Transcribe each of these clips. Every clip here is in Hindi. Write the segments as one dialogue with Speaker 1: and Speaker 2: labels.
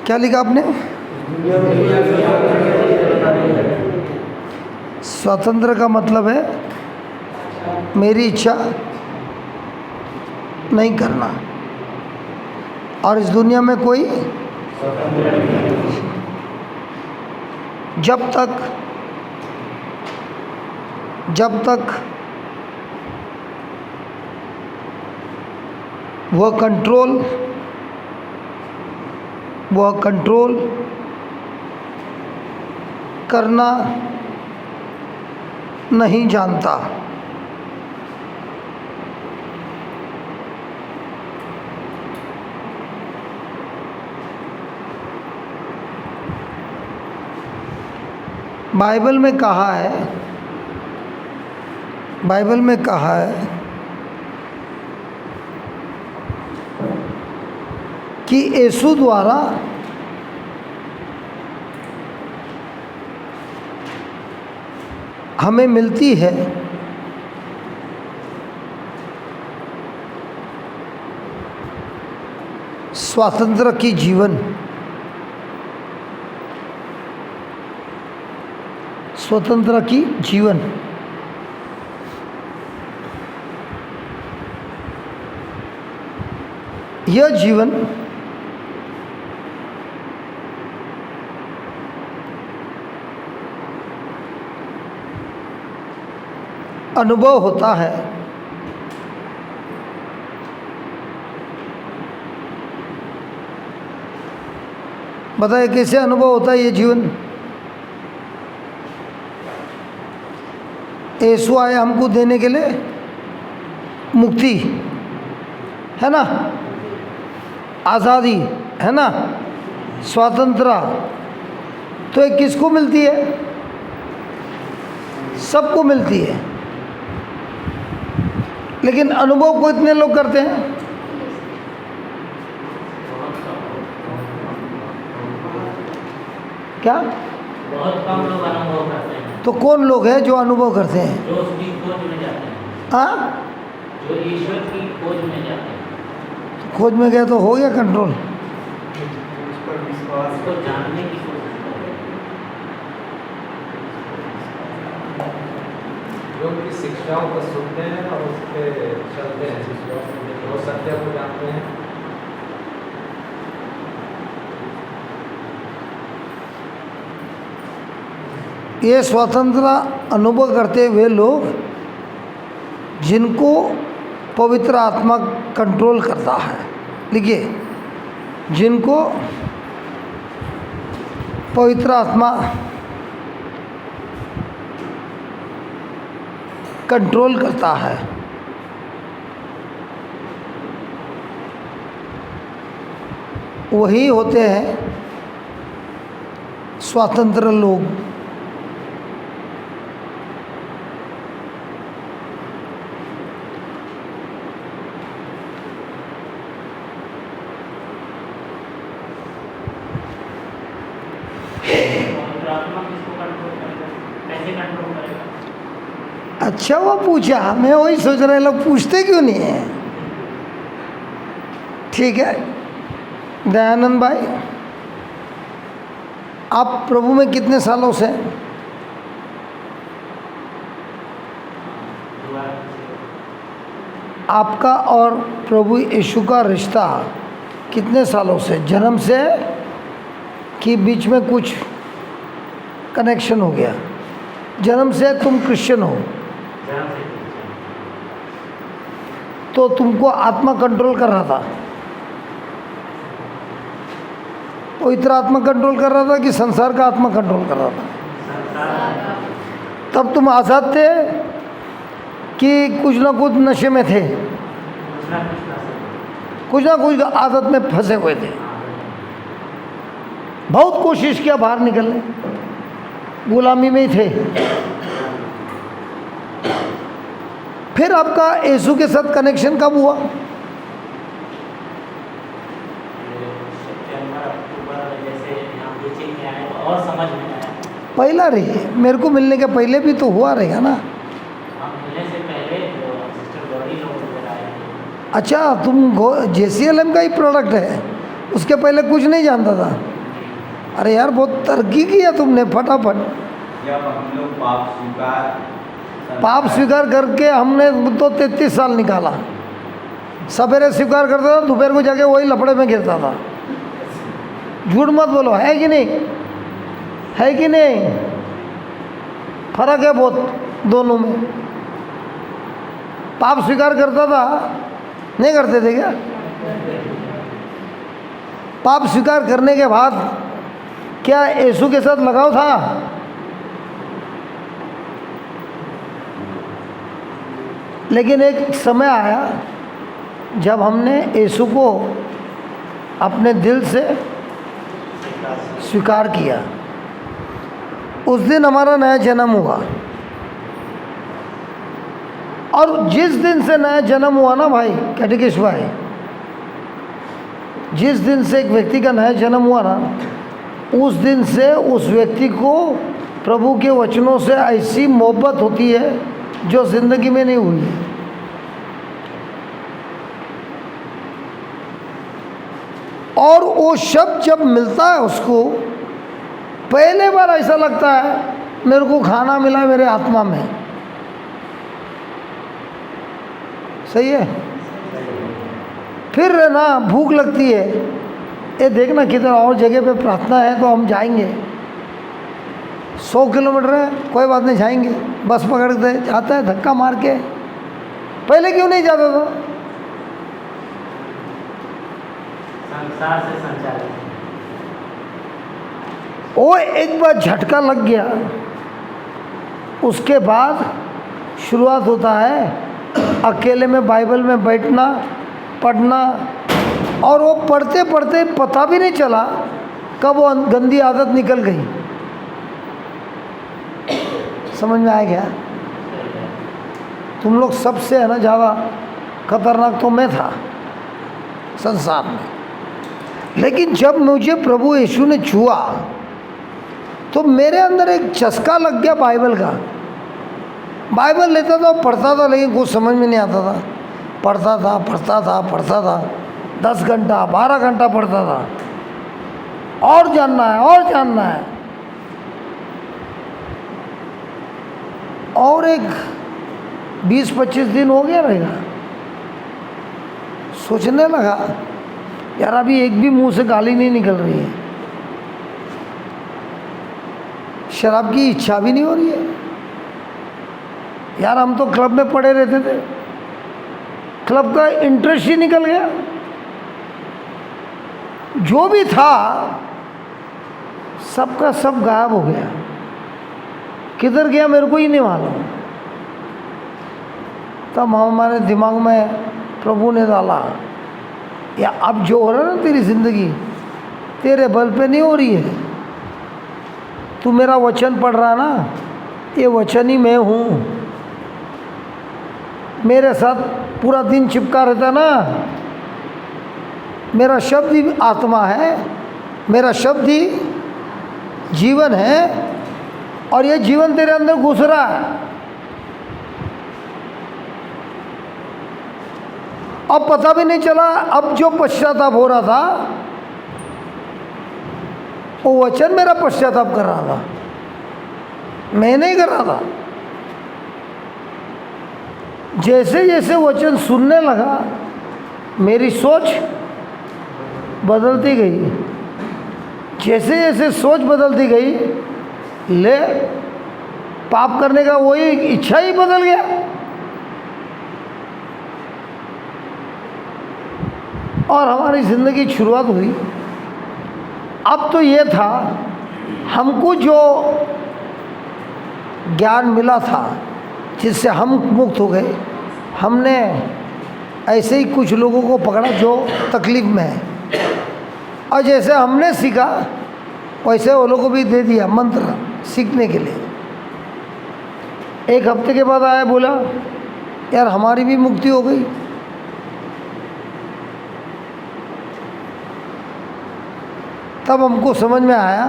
Speaker 1: क्या लिखा आपने? स्वतंत्र का मतलब है मेरी इच्छा नहीं करना, और इस दुनिया में कोई जब तक वह कंट्रोल करना नहीं जानता, बाइबल में कहा है कि यीशु द्वारा हमें मिलती है स्वातंत्र की जीवन, स्वतंत्र की जीवन। यह जीवन अनुभव होता है बताइए कैसे अनुभव होता है ये जीवन? यीशु आए हमको देने के लिए मुक्ति, है ना, आज़ादी, है ना, स्वतंत्रता। तो ये किसको मिलती है? सबको मिलती है, लेकिन अनुभव को इतने लोग करते हैं? क्या?
Speaker 2: बहुत कम लोग अनुभव करते हैं।
Speaker 1: तो कौन लोग हैं जो अनुभव करते हैं?
Speaker 2: जो उसकी खोज में जाते हैं।
Speaker 1: हाँ,
Speaker 2: जो ईश्वर की खोज में जाते हैं।
Speaker 1: तो खोज में गया तो हो गया कंट्रोल।
Speaker 2: उसको जानने की कोशिश करते हैं।
Speaker 3: जो उनकी शिक्षाओं को सुनते हैं और उस पर चलते हैं, वो सत्य को जानते हैं।
Speaker 1: ये स्वतंत्रता अनुभव करते हुए लोग जिनको पवित्र आत्मा कंट्रोल करता है, लिखिए, जिनको पवित्र आत्मा कंट्रोल करता है, वही होते हैं स्वतंत्र लोग।
Speaker 2: आत्मा किसको कंट्रोल करेगा? कैसे कंट्रोल करेगा?
Speaker 1: अच्छा, वो पूछा, मैं वही सोच रहा, लोग पूछते क्यों नहीं है? ठीक है, दयानंद भाई, आप प्रभु में कितने सालों से? आपका और प्रभु यीशु का रिश्ता कितने सालों से? जन्म से कि बीच में कुछ कनेक्शन हो गया? जन्म से तुम क्रिश्चियन हो तो तुमको आत्मा कंट्रोल कर रहा था? पवित्र आत्मा कंट्रोल कर रहा था कि संसार का आत्मा कंट्रोल कर रहा था? तब तुम आज़ाद थे कि कुछ ना कुछ नशे में थे, कुछ ना कुछ आदत में फंसे हुए थे? बहुत कोशिश किया बाहर निकलने, गुलामी में ही थे। फिर आपका यीशु के साथ कनेक्शन कब हुआ?
Speaker 2: और समझ में आया।
Speaker 1: पहला रही, मेरे को मिलने के पहले भी तो हुआ रहेगा ना?
Speaker 2: मिलने से पहले सिस्टर गौरी लोग वगैरह आए थे।
Speaker 1: अच्छा, तुम JCLM का ही प्रोडक्ट है, उसके पहले कुछ नहीं जानता था? अरे यार बहुत तरक्की किया तुमने फटाफट।
Speaker 3: जब हम लोग
Speaker 1: पाप स्वीकार करके हमने तो 33 साल निकाला। सवेरे स्वीकार करता था, दोपहर को जाके वही लफड़े में गिरता था। झूठ मत बोलो, है कि नहीं? है कि नहीं? फर्क है बहुत दोनों में। पाप स्वीकार करता था, नहीं करते थे क्या? पाप स्वीकार करने के बाद क्या यीशु के साथ लगाव था? लेकिन एक समय आया जब हमने यीशु को अपने दिल से स्वीकार किया, उस दिन हमारा नया जन्म हुआ। और जिस दिन से नया जन्म हुआ ना भाई कैटेकिस्ट भाई, जिस दिन से एक व्यक्ति का नया जन्म हुआ ना, उस दिन से उस व्यक्ति को प्रभु के वचनों से ऐसी मोहब्बत होती है जो जिंदगी में नहीं हुई। और वो शब्द जब मिलता है उसको, पहले बार ऐसा लगता है मेरे को खाना मिला मेरे आत्मा में। सही है? फिर ना भूख लगती है, ये देखना किधर और जगह पे प्रार्थना है तो हम जाएंगे। 100 किलोमीटर है, कोई बात नहीं, जाएंगे। बस पकड़ के जाता है धक्का मार के। पहले क्यों नहीं जाता था?
Speaker 2: संसार से संचालित।
Speaker 1: वो एक बार झटका लग गया, उसके बाद शुरुआत होता है अकेले में बाइबल में बैठना, पढ़ना। और वो पढ़ते पढ़ते पता भी नहीं चला कब वो गंदी आदत निकल गई। समझ में आ गया? तुम लोग सबसे है ना ज़्यादा खतरनाक तो मैं था संसार में। लेकिन जब मुझे प्रभु यीशु ने छुआ तो मेरे अंदर एक चस्का लग गया बाइबल का। बाइबल लेता था, पढ़ता था, लेकिन कुछ समझ में नहीं आता था। पढ़ता था 10 घंटा 12 घंटा पढ़ता था। और जानना है, और जानना है। और एक 20-25 दिन हो गया रहेगा, सोचने लगा यार अभी एक भी मुंह से गाली नहीं निकल रही है, शराब की इच्छा भी नहीं हो रही है। यार हम तो क्लब में पड़े रहते थे, क्लब का इंटरेस्ट ही निकल गया। जो भी था सबका सब गायब हो गया। किधर गया मेरे को ही नहीं मालूम। तब हमारे दिमाग में प्रभु ने डाला, या अब जो हो रहा है ना तेरी ज़िंदगी, तेरे बल पे नहीं हो रही है। तू मेरा वचन पढ़ रहा ना, ये वचन ही मैं हूँ। मेरे साथ पूरा दिन चिपका रहता ना, मेरा शब्द ही आत्मा है, मेरा शब्द ही जीवन है, और ये जीवन तेरे अंदर घुस रहा है। अब पता भी नहीं चला। अब जो पश्चाताप हो रहा था वो वचन मेरा पश्चाताप कर रहा था, मैं नहीं कर रहा था। जैसे जैसे वचन सुनने लगा मेरी सोच बदलती गई। जैसे जैसे सोच बदलती गई, ले पाप करने का वही इच्छा ही बदल गया। और हमारी ज़िंदगी की शुरुआत हुई। अब तो ये था, हमको जो ज्ञान मिला था जिससे हम मुक्त हो गए, हमने ऐसे ही कुछ लोगों को पकड़ा जो तकलीफ़ में है, और जैसे हमने सीखा वैसे वो लोगों को भी दे दिया मंत्र सीखने के लिए। एक हफ्ते के बाद आया, बोला यार हमारी भी मुक्ति हो गई। तब हमको समझ में आया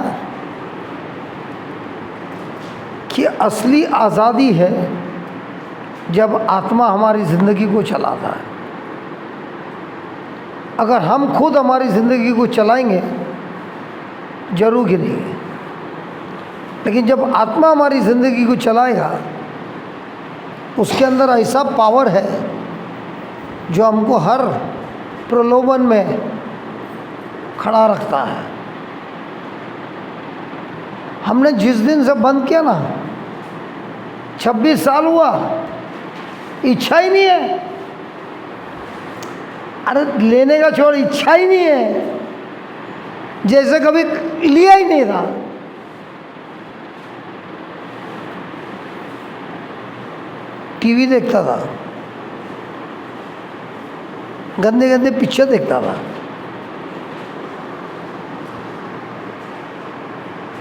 Speaker 1: कि असली आज़ादी है जब आत्मा हमारी ज़िंदगी को चलाता है। अगर हम खुद हमारी ज़िंदगी को चलाएंगे जरूर गिरेगी। लेकिन जब आत्मा हमारी ज़िंदगी को चलाएगा, उसके अंदर ऐसा पावर है जो हमको हर प्रलोभन में खड़ा रखता है। हमने जिस दिन से बंद किया ना, 26 साल हुआ, इच्छा ही नहीं है। अरे लेने का छोड़, इच्छा ही नहीं है, जैसे कभी लिया ही नहीं था। टीवी देखता था, गंदे गंदे पिक्चर देखता था।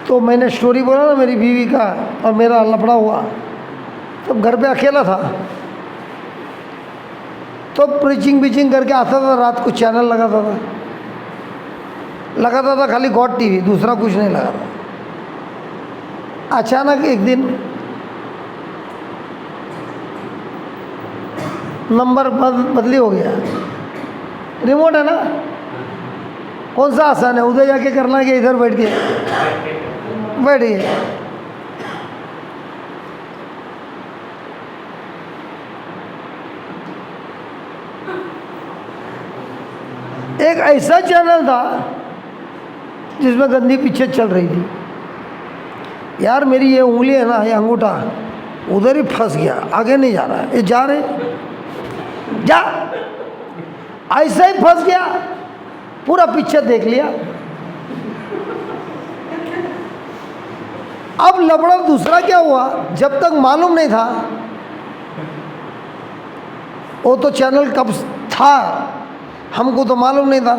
Speaker 1: तो मैंने स्टोरी बोला ना मेरी बीवी का और मेरा लफड़ा हुआ, तो घर पे अकेला था, तो प्रीचिंग बीचिंग करके आता था, रात को चैनल लगाता था खाली गॉड टीवी, दूसरा कुछ नहीं लगाता। अचानक एक दिन नंबर बदली हो गया। रिमोट है ना, कौन सा आसान है, उधर जाके करना है कि इधर बैठ के बैठिए। एक ऐसा चैनल था जिसमें गंदी पिक्चर चल रही थी। यार मेरी ये उंगली है ना, ये अंगूठा उधर ही फंस गया, आगे नहीं जा रहा है। ये जा रहे जा, ऐसा ही फंस गया, पूरा पिक्चर देख लिया। अब लफड़ा दूसरा क्या हुआ, जब तक मालूम नहीं था वो तो चैनल कब था हमको तो मालूम नहीं था।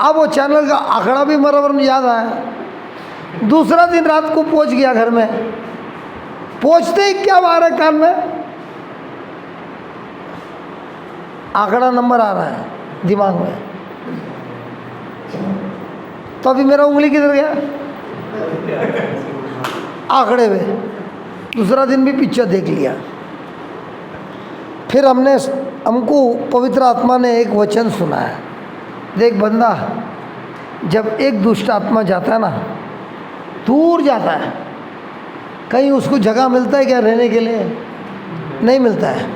Speaker 1: अब वो चैनल का आंकड़ा भी बराबर में याद आया। दूसरा दिन रात को पहुंच गया घर में, पहुंचते ही क्या आ रहा है कान में, आंकड़ा नंबर आ रहा है दिमाग में। तो अभी मेरा उंगली किधर गया, आंकड़े में। दूसरा दिन भी पिक्चर देख लिया। फिर हमको पवित्र आत्मा ने एक वचन सुनाया, देख बंदा, जब एक दुष्ट आत्मा जाता है ना, दूर जाता है, कहीं उसको जगह मिलता है क्या रहने के लिए, नहीं मिलता है।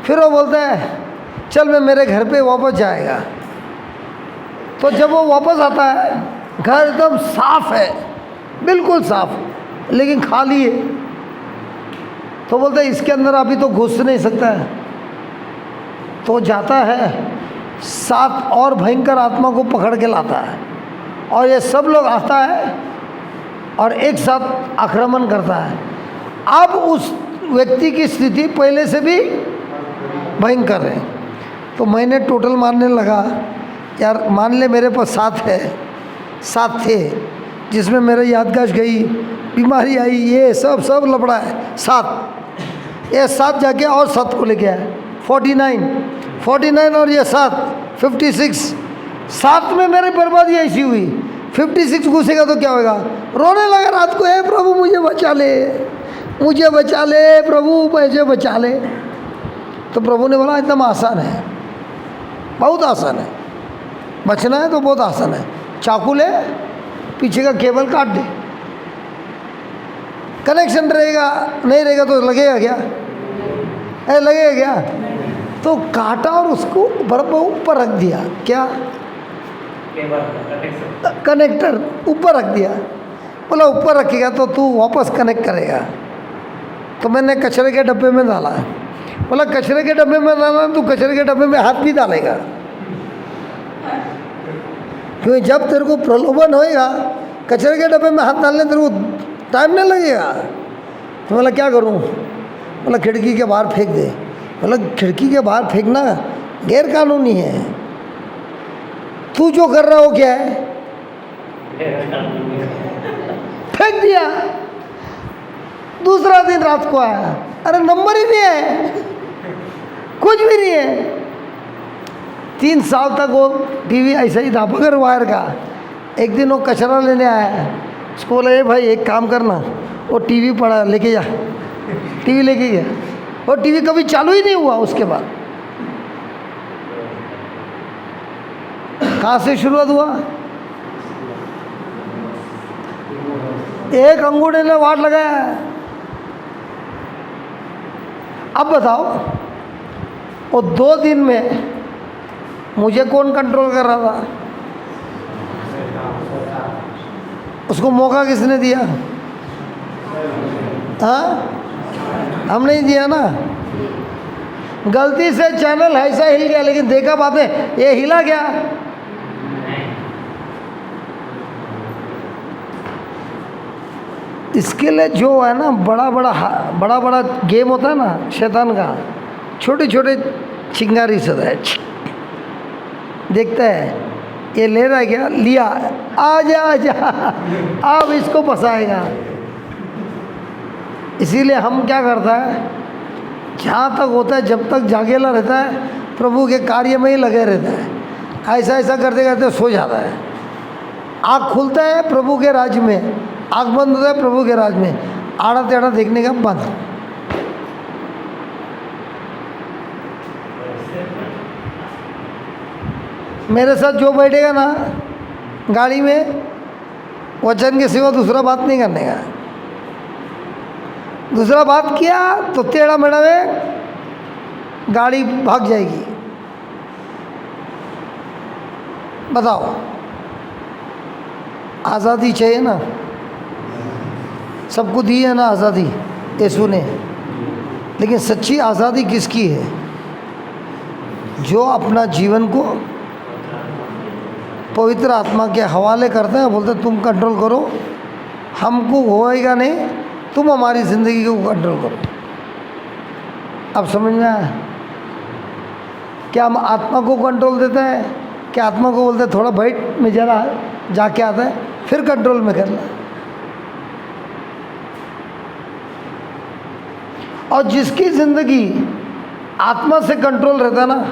Speaker 1: फिर वो बोलता है चल मैं मेरे घर पे वापस जाएगा। तो जब वो वापस आता है, घर एकदम साफ है, बिल्कुल साफ, लेकिन खाली है। तो बोलता है इसके अंदर अभी तो घुस नहीं सकता है। तो जाता है, 7 और भयंकर आत्मा को पकड़ के लाता है, और ये सब लोग आता है और एक साथ आक्रमण करता है। अब उस व्यक्ति की स्थिति पहले से भी भयंकर है। तो मैंने टोटल मारने लगा, यार मान ले मेरे पास 7 थे, जिसमें मेरा याददाश्त गई, बीमारी आई, ये सब लफड़ा है। 7 ये 7 जाके और 7 को लेके आया, 49 और ये 7 56। 7 में मेरी बर्बादी ऐसी हुई, 56 घुसेगा तो क्या होगा, रोने लगा रात को, हे प्रभु मुझे बचा ले प्रभु, मुझे बचा ले। तो प्रभु ने बोला एकदम आसान है, बहुत आसान है, बचना है तो बहुत आसान है। चाकू ले, पीछे का केबल काट दे, कनेक्शन रहेगा, नहीं रहेगा तो लगेगा क्या, लगेगा क्या। तो काटा और उसको ऊपर रख दिया, क्या कनेक्टर ऊपर रख दिया। बोला ऊपर रखेगा तो तू वापस कनेक्ट करेगा। तो मैंने कचरे के डब्बे में डाला। बोला कचरे के डब्बे में डालना, तू कचरे के डब्बे में हाथ भी डालेगा, क्योंकि जब तेरे को प्रलोभन होएगा, कचरे के डब्बे में हाथ डालने तेरे को टाइम नहीं लगेगा। तो बोला क्या करूं, बोला खिड़की के बाहर फेंक दे। बोला खिड़की के बाहर फेंकना गैर कानूनी है, तू जो कर रहा हो क्या है, फेंक दिया। दूसरा दिन रात को आया, अरे नंबर ही नहीं है, कुछ भी नहीं है। 3 साल तक वो टीवी ऐसा ही था बगैर वायर का। एक दिन वो कचरा लेने आया, उसको बोला भाई एक काम करना, वो टीवी पड़ा लेके जा। टीवी लेके गया, और टीवी कभी चालू ही नहीं हुआ। उसके बाद कहाँ से शुरुआत हुआ, एक अंगूठे ने वाट लगाया है। अब बताओ, वो 2 दिन में मुझे कौन कंट्रोल कर रहा था? उसको मौका किसने दिया? हाँ, हम नहीं दिया ना। गलती से चैनल ऐसा हिल गया, लेकिन देखा बात है, ये हिला क्या? इसके लिए जो है ना बड़ा बड़ा गेम होता है ना शैतान का, छोटे छोटे चिंगारी से है, देखता है ये ले रहा है क्या, लिया, आजा आजा, अब इसको फंसाएगा। इसीलिए हम क्या करता है, जहाँ तक होता है जब तक जागेला रहता है प्रभु के कार्य में ही लगे रहता है। ऐसा ऐसा करते करते सो जाता है। आँख खुलता है प्रभु के राज में, आँख बंद होता है प्रभु के राज में, आड़ा टेढ़ा देखने का बंद। मेरे साथ जो बैठेगा ना गाड़ी में, वचन के सिवा दूसरा बात नहीं करने का। दूसरा बात किया तो टेढ़ा मेढ़ा में गाड़ी भाग जाएगी। बताओ, आज़ादी चाहिए ना, सबको दी है ना आज़ादी यीशु ने, लेकिन सच्ची आज़ादी किसकी है? जो अपना जीवन को पवित्र आत्मा के हवाले करते हैं, बोलते तुम कंट्रोल करो, हमको होएगा नहीं, तुम हमारी ज़िंदगी को कंट्रोल करो। अब समझ में आया? क्या हम आत्मा को कंट्रोल देते हैं? क्या आत्मा को बोलते हैं थोड़ा बैठ, में जरा जाके आता है, फिर कंट्रोल में करना। और जिसकी ज़िंदगी आत्मा से कंट्रोल रहता है ना,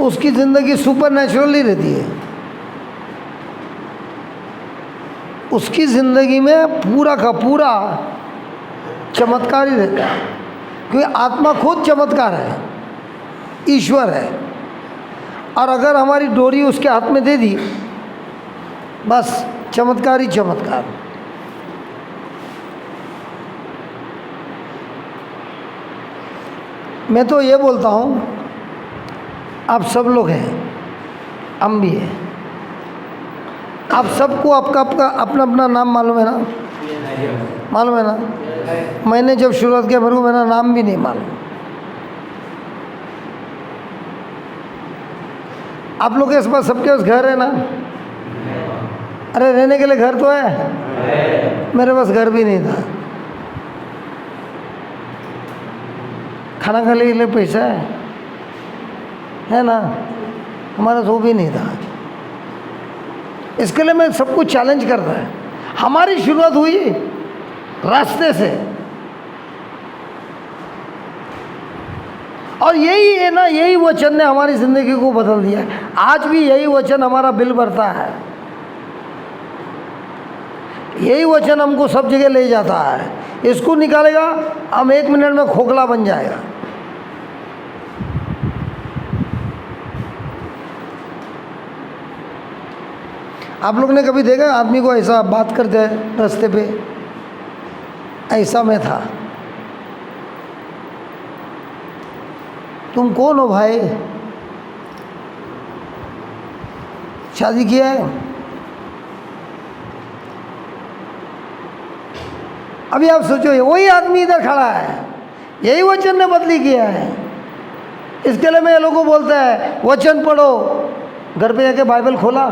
Speaker 1: उसकी ज़िंदगी सुपर नेचुरली रहती है। उसकी ज़िंदगी में पूरा का पूरा चमत्कार ही रहता है, क्योंकि आत्मा खुद चमत्कार है, ईश्वर है। और अगर हमारी डोरी उसके हाथ में दे दी, बस चमत्कार ही चमत्कार। मैं तो ये बोलता हूँ, आप सब लोग हैं, हम भी हैं, आप सबको आपका अपना अपना नाम मालूम है ना? मालूम है ना? मैंने जब शुरुआत किया मेरे को मेरा नाम भी नहीं मालूम। आप लोग के पास सबके पास घर है ना? अरे रहने के लिए घर तो है। मेरे पास घर भी नहीं था, खाना खाने के लिए पैसा है ना? हमारा तो भी नहीं था। इसके लिए मैं सबको चैलेंज करता है। हमारी शुरुआत हुई रास्ते से, और यही है ना, यही वचन ने हमारी ज़िंदगी को बदल दिया है। आज भी यही वचन हमारा बिल भरता है, यही वचन हमको सब जगह ले जाता है। इसको निकालेगा, हम 1 मिनट में खोखला बन जाएगा। आप लोग ने कभी देखा आदमी को ऐसा बात करते हैं रास्ते पे? ऐसा मैं था। तुम कौन हो भाई? शादी किया है? अभी आप सोचो, वही आदमी इधर खड़ा है, यही वचन ने बदली किया है। इसके लिए मैं ये लोगों को बोलता है वचन पढ़ो। घर पे जाके बाइबल खोला,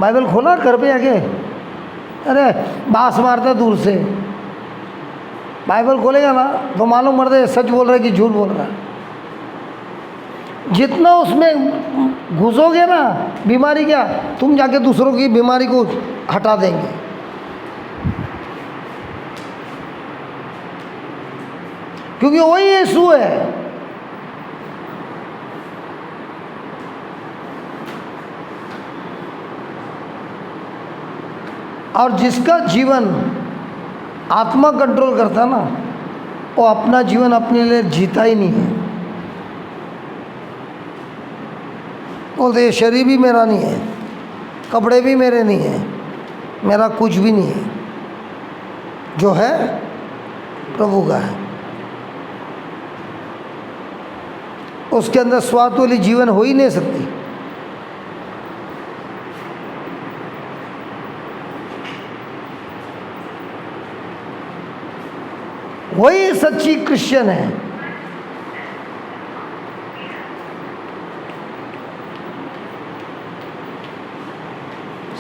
Speaker 1: बाइबल खोला घर पे आके, अरे बांस मारता दूर से। बाइबल खोलेगा ना तो मालूम पड़ता है सच बोल रहा है कि झूठ बोल रहा है। जितना उसमें घुसोगे ना, बीमारी क्या, तुम जाके दूसरों की बीमारी को हटा देंगे। क्योंकि वही यीशु है। और जिसका जीवन आत्मा कंट्रोल करता ना, वो अपना जीवन अपने लिए जीता ही नहीं है। बोलते ये शरीर भी मेरा नहीं है, कपड़े भी मेरे नहीं हैं, मेरा कुछ भी नहीं है, जो है प्रभु का है। उसके अंदर स्वार्थ वाली जीवन हो ही नहीं सकती। वही सच्ची क्रिश्चियन है।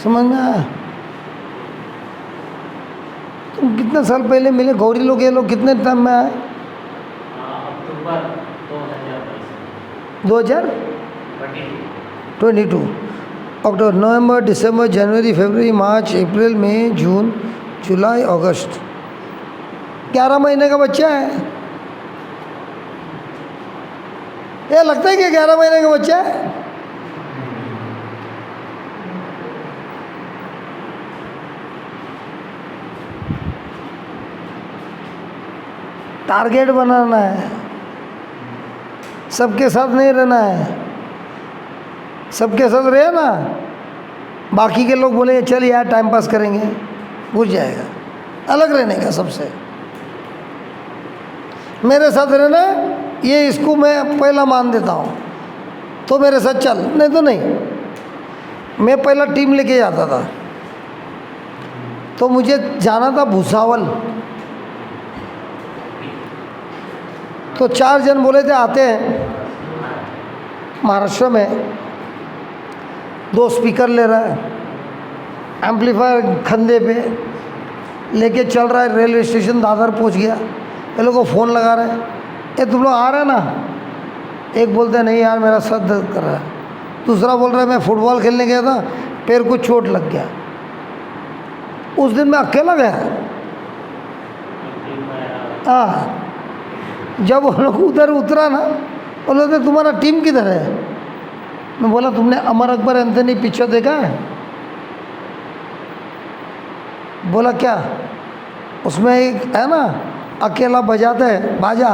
Speaker 1: समझ में आया? तुम कितने साल पहले मिले गौरी लोग, ये लोग कितने टाइम में आए?
Speaker 2: अक्टूबर 2022
Speaker 1: 2022 अक्टूबर, नवंबर, दिसंबर, जनवरी, फरवरी, मार्च, अप्रैल, मई, जून, जुलाई, अगस्त, 11 महीने का बच्चा है। ये लगता है कि 11 महीने का बच्चा है। टारगेट बनाना है, सबके साथ नहीं रहना है। सबके साथ रहे ना, बाकी के लोग बोले चल यार टाइम पास करेंगे, भूल जाएगा। अलग रहने का सबसे, मेरे साथ रहना, ये इसको मैं पहला मान देता हूँ तो मेरे साथ चल, नहीं तो नहीं। मैं पहला टीम लेके जाता था, तो मुझे जाना था भूसावल, तो 4 जन बोले थे आते हैं महाराष्ट्र में। 2 स्पीकर ले रहा है, एम्पलीफायर कंधे पे लेके चल रहा है, रेलवे स्टेशन दादर पहुंच गया। ये लोग को फ़ोन लगा रहे हैं, ये तुम लोग आ रहे हैं ना? एक बोलते हैं नहीं यार मेरा सर दर्द कर रहा है। दूसरा बोल रहा है मैं फुटबॉल खेलने गया था, पैर को चोट लग गया। उस दिन मैं अकेला गया। हाँ, जब वो लोग उधर उतरा ना, बोले तुम्हारा टीम किधर है? मैं बोला तुमने अमर अकबर एंथनी पिक्चर देखा है? बोला क्या? उसमें एक है ना अकेला बजाता है बाजा,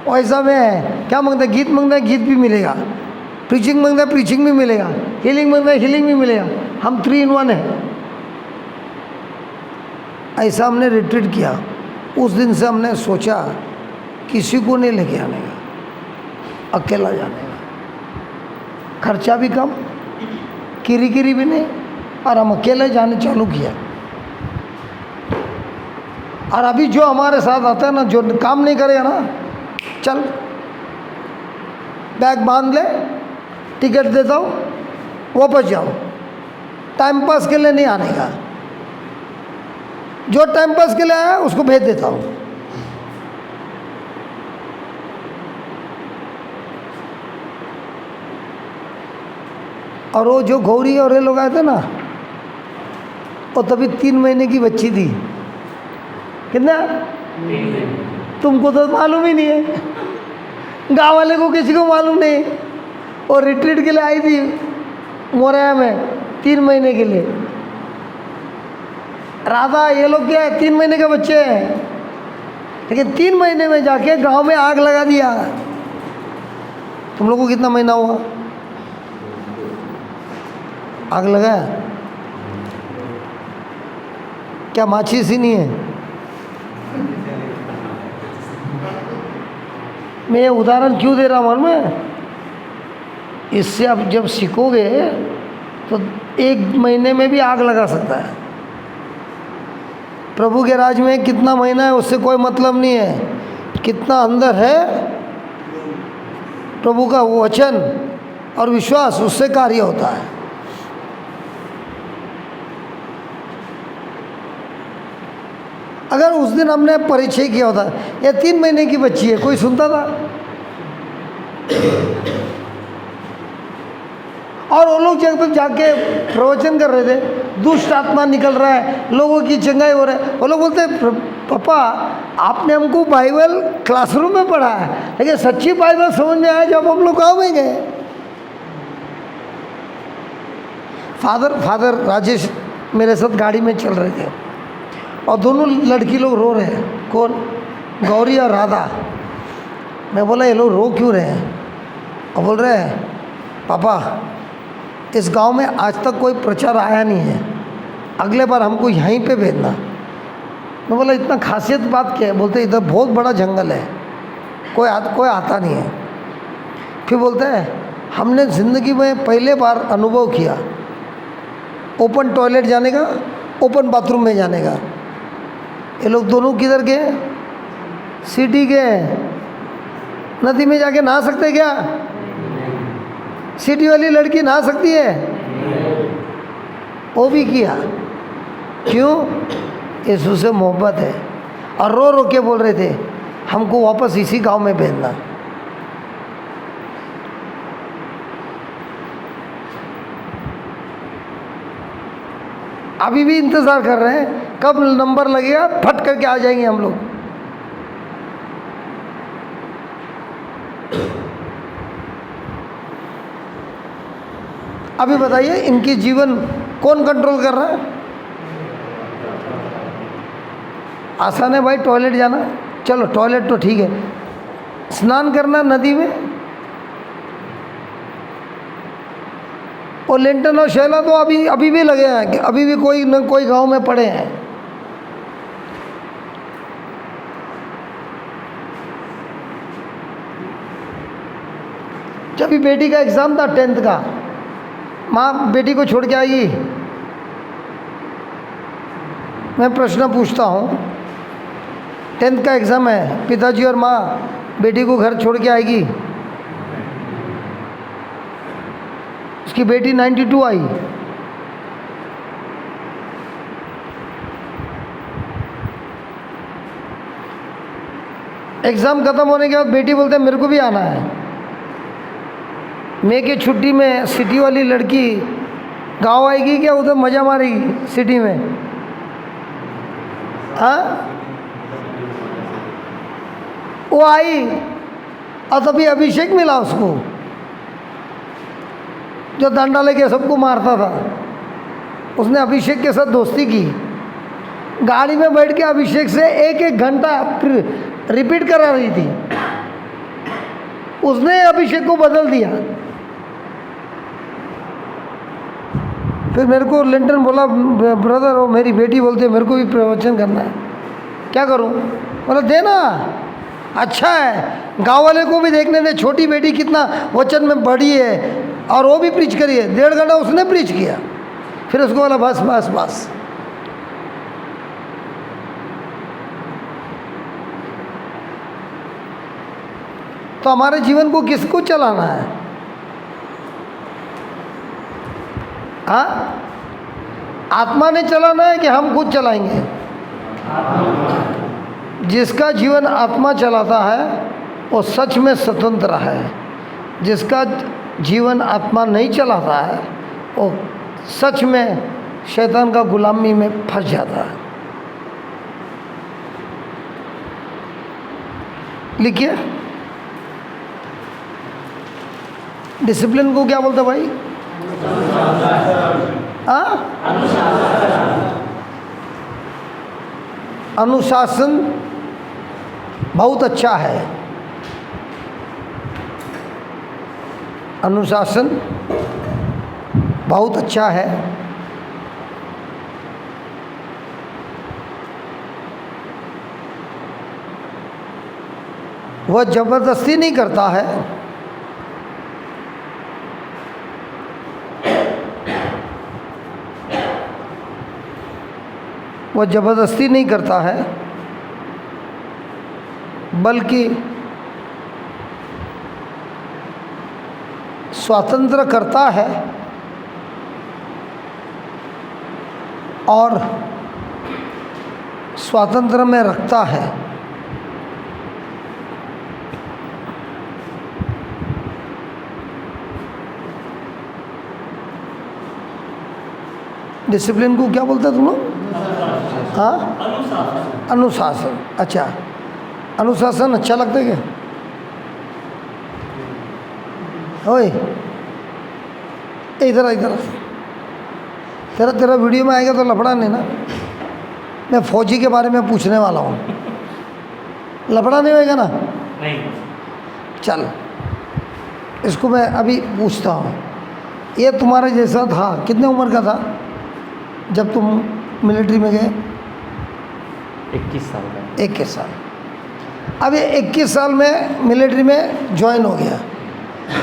Speaker 1: वैसा में है। क्या मांगता है? गीत मांगता है, गीत भी मिलेगा। प्रीचिंग मांगता है, प्रीचिंग भी मिलेगा। हीलिंग मांगता है, हीलिंग भी मिलेगा। हम 3 in 1 है। ऐसा हमने रिट्रीट किया। उस दिन से हमने सोचा किसी को नहीं लेके आने का, अकेला जाने का। खर्चा भी कम, किरी किरी भी नहीं, और हम अकेले जाने चालू किया। और अभी जो हमारे साथ आता है ना, जो काम नहीं करेगा ना, चल बैग बांध ले, टिकट देता हूँ, वापस जाओ। टाइम पास के लिए नहीं आने का। जो टाइम पास के लिए आया उसको भेज देता हूँ। और वो जो गौरी और ये लोग आए थे ना, वो तभी 3 महीने की बच्ची थी। कितना? तुमको तो मालूम ही नहीं है, गाँव वाले को किसी को मालूम नहीं। और रिट्रीट के लिए आई थी मोरया में 3 महीने के लिए। राधा ये लोग क्या है, 3 महीने के बच्चे हैं, लेकिन 3 महीने में जाके गांव में आग लगा दिया। तुम लोग को कितना महीना हुआ आग लगाया? क्या माचिस ही नहीं है? मैं ये उदाहरण क्यों दे रहा हूँ मैं? इससे आप जब सीखोगे तो 1 महीने में भी आग लगा सकता है। प्रभु के राज में कितना महीना है उससे कोई मतलब नहीं है, कितना अंदर है प्रभु का वो वचन और विश्वास, उससे कार्य होता है। अगर उस दिन हमने परिचय किया होता, ये 3 महीने की बच्ची है, कोई सुनता था? और वो लोग जब तक जाके प्रवचन कर रहे थे, दुष्ट आत्मा निकल रहा है, लोगों की चंगाई हो रहा है, वो लोग बोलते हैं पापा आपने हमको बाइबल क्लासरूम में पढ़ा है, लेकिन सच्ची बाइबल समझ में आया जब हम लोग गाँव में गए। फादर राजेश मेरे साथ गाड़ी में चल रहे थे, और दोनों लड़की लोग रो रहे हैं। कौन? गौरी और राधा। मैं बोला ये लोग रो क्यों रहे हैं? और बोल रहे हैं पापा इस गांव में आज तक कोई प्रचार आया नहीं है, अगले बार हमको यहीं पे भेजना। मैं बोला इतना खासियत बात क्या है? बोलते इधर बहुत बड़ा जंगल है, कोई आता नहीं है। फिर बोलते हैं हमने ज़िंदगी में पहले बार अनुभव किया ओपन टॉयलेट जाने का, ओपन बाथरूम में जाने का। ये लोग दोनों किधर गए? सिटी गए। नदी में जाके नहा सकते क्या? सिटी वाली लड़की नहा सकती है? वो भी किया। क्यों? यीशु से मोहब्बत है। और रो रो के बोल रहे थे हमको वापस इसी गांव में भेजना। अभी भी इंतज़ार कर रहे हैं कब नंबर लगेगा, फट करके आ जाएंगे हम लोग। अभी बताइए इनकी जीवन कौन कंट्रोल कर रहा है? आसान है भाई टॉयलेट जाना, चलो टॉयलेट तो ठीक है, स्नान करना नदी में, और लेंटन और शैला तो अभी भी लगे हैं कि अभी भी कोई न कोई गांव में पड़े हैं। जब भी बेटी का एग्ज़ाम था 10th का, माँ बेटी को छोड़ के आएगी। मैं प्रश्न पूछता हूँ, 10th का एग्ज़ाम है, पिताजी और माँ बेटी को घर छोड़ के आएगी? उसकी बेटी 92 आई। एग्ज़ाम ख़त्म होने के बाद बेटी बोलते हैं मेरे को भी आना है। मई की छुट्टी में सिटी वाली लड़की गांव आएगी क्या? उधर मज़ा मारेगी सिटी में? हाँ, वो आई और तभी अभिषेक मिला उसको, जो डंडा लेके सबको मारता था। उसने अभिषेक के साथ दोस्ती की, गाड़ी में बैठ के अभिषेक से एक घंटा रिपीट करा रही थी। उसने अभिषेक को बदल दिया। फिर मेरे को लिंटन बोला ब्रदर, वो मेरी बेटी बोलती है मेरे को भी प्रवचन करना है, क्या करूं? बोला देना, अच्छा है, गांव वाले को भी देखने दे, छोटी बेटी कितना वचन में बड़ी है और वो भी प्रीच करी है। 1.5 घंटा उसने प्रीच किया। फिर उसको बोला बस बस बस। तो हमारे जीवन को किसको चलाना है? हाँ, आत्मा ने चलाना है कि हम खुद चलाएंगे? जिसका जीवन आत्मा चलाता है वो सच में स्वतंत्र है। जिसका जीवन आत्मा नहीं चलाता है वो सच में शैतान का गुलामी में फंस जाता है। लिखिए, डिसिप्लिन को क्या बोलते भाई? हाँ, अनुशासन बहुत अच्छा है। अनुशासन बहुत अच्छा है। वह जबरदस्ती नहीं करता है, वह ज़बरदस्ती नहीं करता है, बल्कि स्वतंत्र करता है और स्वतंत्र में रखता है। डिसिप्लिन को क्या बोलते हैं तुम लोग? हाँ, अनुशासन। अच्छा, अनुशासन अच्छा लगता है क्या? ओए इधर इधर, तेरा वीडियो में आएगा तो लफड़ा नहीं ना? मैं फौजी के बारे में पूछने वाला हूँ, लफड़ा नहीं होएगा ना?
Speaker 2: नहीं।
Speaker 1: चल, इसको मैं अभी पूछता हूँ, ये तुम्हारे जैसा था, कितने उम्र का था जब तुम मिलिट्री में गए?
Speaker 4: 21 साल का।
Speaker 1: 21 साल। अब ये 21 साल में मिलिट्री में ज्वाइन हो गया।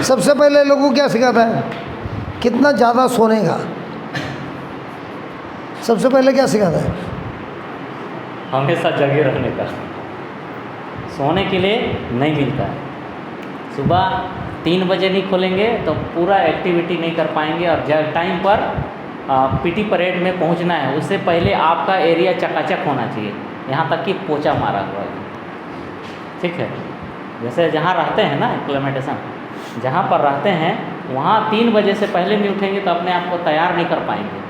Speaker 1: सबसे पहले लोगों को क्या सिखाता है? कितना ज़्यादा सोने का। सबसे पहले क्या सिखाता है?
Speaker 4: हमेशा जगे रहने का। सोने के लिए नहीं मिलता है। सुबह 3 बजे नहीं खोलेंगे तो पूरा एक्टिविटी नहीं कर पाएंगे, और टाइम पर पीटी परेड में पहुंचना है, उससे पहले आपका एरिया चकाचक होना चाहिए, यहाँ तक कि पोछा मारा हुआ है। ठीक है, जैसे जहाँ रहते हैं ना एक्लेमेटेशन, जहाँ पर रहते हैं वहाँ 3 बजे से पहले नहीं उठेंगे तो अपने आप को तैयार नहीं कर पाएंगे।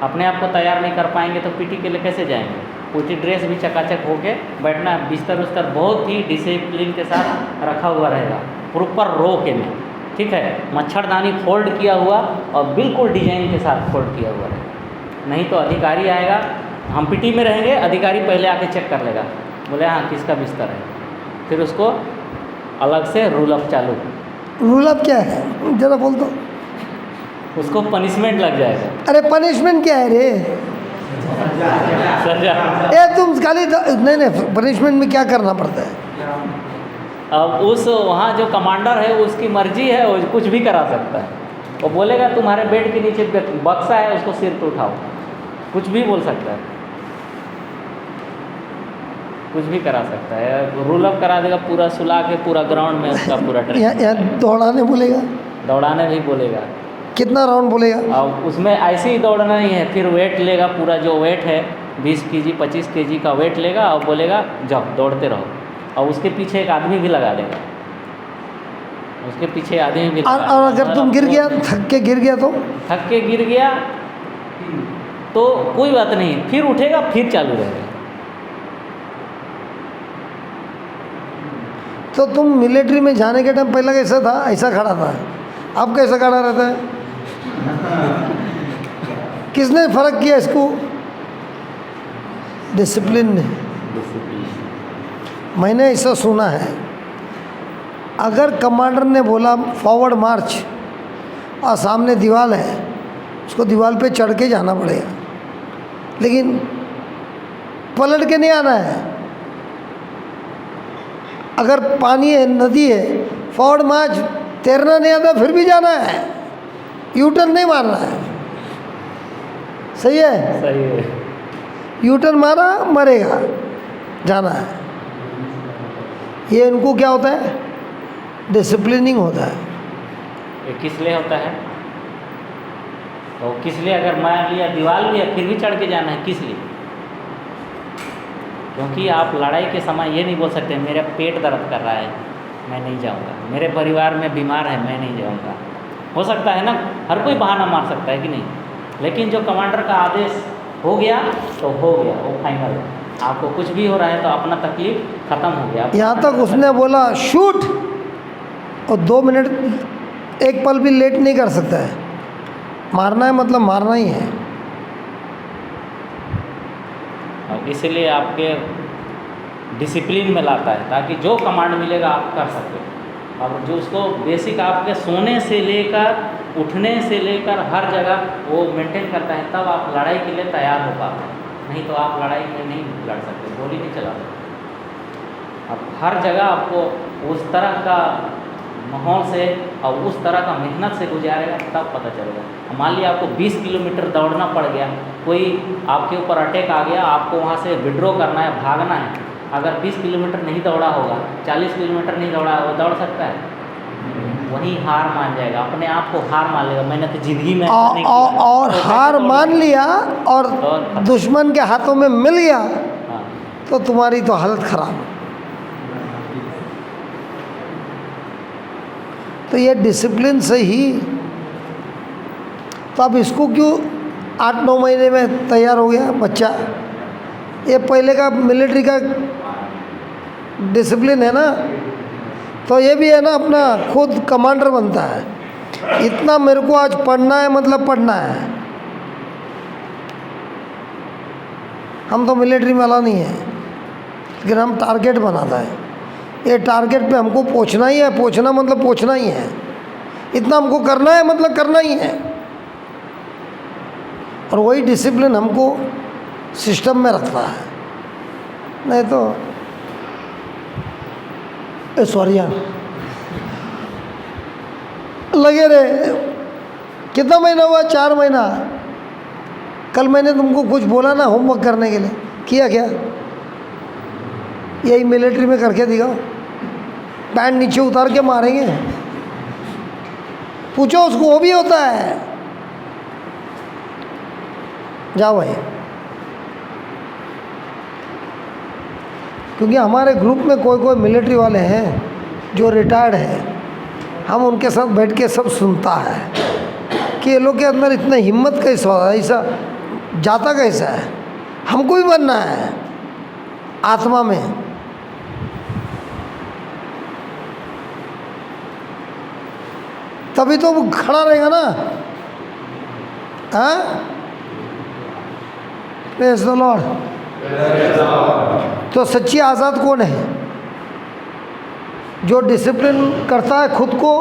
Speaker 4: अपने आप को तैयार नहीं कर पाएंगे तो पीटी के लिए कैसे जाएंगे? पूरी ड्रेस भी चकाचक होके बैठना, बिस्तर उस्तर बहुत ही डिसिप्लिन के साथ रखा हुआ रहेगा, प्रॉपर रो के में। ठीक है, मच्छरदानी फोल्ड किया हुआ और बिल्कुल डिजाइन के साथ फोल्ड किया हुआ रहेगा। नहीं तो अधिकारी आएगा, हम पीटी में रहेंगे, अधिकारी पहले आके चेक कर लेगा, बोले हाँ किसका बिस्तर है, फिर उसको अलग से रूल अप चालू।
Speaker 1: रूल अप क्या है जरा बोल दो।
Speaker 4: उसको पनिशमेंट लग जाएगा।
Speaker 1: अरे पनिशमेंट क्या है रे?
Speaker 4: सजा।
Speaker 1: ये तुम खाली नहीं, पनिशमेंट में क्या करना पड़ता है?
Speaker 4: अब उस वहाँ जो कमांडर है उसकी मर्जी है, वो कुछ भी करा सकता है। वो बोलेगा तुम्हारे बेड के नीचे बक्सा है, उसको सिर पे उठाओ, कुछ भी बोल सकता है, कुछ भी करा सकता है। रूल अप करा देगा, पूरा सुला के पूरा ग्राउंड में उसका पूरा
Speaker 1: यहाँ दौड़ाने बोलेगा,
Speaker 4: दौड़ाने भी बोलेगा।
Speaker 1: कितना राउंड बोलेगा?
Speaker 4: अब उसमें ऐसे ही दौड़ना ही है, फिर वेट लेगा, पूरा जो वेट है 20 kg 25 kg का वेट लेगा और बोलेगा जाओ दौड़ते रहो, और उसके पीछे एक आदमी भी लगा देगा, उसके पीछे आदमी भी लगा
Speaker 1: और अगर तुम गिर गया, थक के गिर गया तो?
Speaker 4: थक के गिर गया तो कोई बात नहीं, फिर उठेगा, फिर चालू रहेगा।
Speaker 1: तो तुम मिलिट्री में जाने के टाइम पहला कैसा था? ऐसा खड़ा था, अब कैसा खड़ा रहता है? किसने फर्क किया इसको? डिसिप्लिन ने। मैंने ऐसा सुना है, अगर कमांडर ने बोला फॉरवर्ड मार्च और सामने दीवार है, उसको दीवार पे चढ़ के जाना पड़ेगा, लेकिन पलट के नहीं आना है। अगर पानी है, नदी है, फॉरवर्ड मार्च, तैरना नहीं आता फिर भी जाना है, यू टर्न नहीं मारना है। सही है?
Speaker 4: सही है।
Speaker 1: यू टर्न मारा मरेगा, जाना है। ये इनको क्या होता है? डिसिप्लिनिंग होता है।
Speaker 4: ये किस लिए होता है? तो किस लिए, अगर मान लिया दीवार भी है फिर भी चढ़ के जाना है, किस लिए? क्योंकि आप लड़ाई के समय ये नहीं बोल सकते मेरा पेट दर्द कर रहा है मैं नहीं जाऊंगा, मेरे परिवार में बीमार है मैं नहीं जाऊंगा। हो सकता है ना, हर कोई बहाना मार सकता है कि नहीं, लेकिन जो कमांडर का आदेश हो गया तो हो गया, वो फाइनल है। आपको कुछ भी हो रहा है तो अपना तकलीफ ख़त्म हो गया।
Speaker 1: यहाँ तक उसने बोला शूट, और 2 मिनट एक पल भी लेट नहीं कर सकता है। मारना है मतलब मारना ही है।
Speaker 4: और इसलिए आपके डिसिप्लिन में लाता है, ताकि जो कमांड मिलेगा आप कर सकें। और जो उसको बेसिक आपके सोने से लेकर उठने से लेकर हर जगह वो मेंटेन करता है, तब आप लड़ाई के लिए तैयार हो पाते हैं। नहीं तो आप लड़ाई में नहीं लड़ सकते, गोली नहीं चला सकते। अब हर जगह आपको उस तरह का माहौल से और उस तरह का मेहनत से गुजारेगा तब पता चलेगा। मान लिया आपको 20 किलोमीटर दौड़ना पड़ गया, कोई आपके ऊपर अटैक आ गया, आपको वहाँ से विड्रॉ करना है, भागना है। अगर 20 किलोमीटर नहीं दौड़ा होगा, 40 किलोमीटर नहीं दौड़ा होगा, दौड़ सकता है? वहीं हार मान जाएगा, अपने आप को हार मान लेगा। मैंने तो जिंदगी में ऐसा नहीं किया।
Speaker 1: और
Speaker 4: तो
Speaker 1: हार
Speaker 4: कैसे
Speaker 1: मान
Speaker 4: दौड़-
Speaker 1: लिया और
Speaker 4: और-
Speaker 1: दुश्मन के हाथों में मिल गया
Speaker 4: हाँ।
Speaker 1: तो तुम्हारी तो हालत खराब। तो ये डिसिप्लिन से ही, तो अब इसको क्यों 8-9 महीने में तैयार हो गया बच्चा? ये पहले का मिलिट्री का डिसिप्लिन है ना, तो ये भी है ना, अपना खुद कमांडर बनता है। इतना मेरे को आज पढ़ना है मतलब पढ़ना है। हम तो मिलिट्री में वाला नहीं है, लेकिन हम टारगेट बनाता है ये टारगेट पे हमको पहुंचना ही है, पहुंचना मतलब पहुंचना ही है, इतना हमको करना है मतलब करना ही है। और वही डिसिप्लिन हमको सिस्टम में रखता है, नहीं तो सॉरी यार लगे रहे। कितना महीना हुआ? 4 महीना। कल मैंने तुमको कुछ बोला ना होमवर्क करने के लिए, किया क्या? यही मिलिट्री में करके दिखाओ, पैंट नीचे उतार के मारेंगे। पूछो उसको, वो भी होता है। जाओ भाई, क्योंकि हमारे ग्रुप में कोई कोई मिलिट्री वाले हैं जो रिटायर्ड है, हम उनके साथ बैठ के सब सुनता है कि ये लोग के अंदर इतना हिम्मत कैसा हो, ऐसा जाता कैसा है। हमको भी बनना है आत्मा में। तभी तो वो खड़ा रहेगा ना। हाँ, प्रेज़ द लॉर्ड। तो सच्ची आज़ाद कौन है? जो डिसिप्लिन करता है खुद को,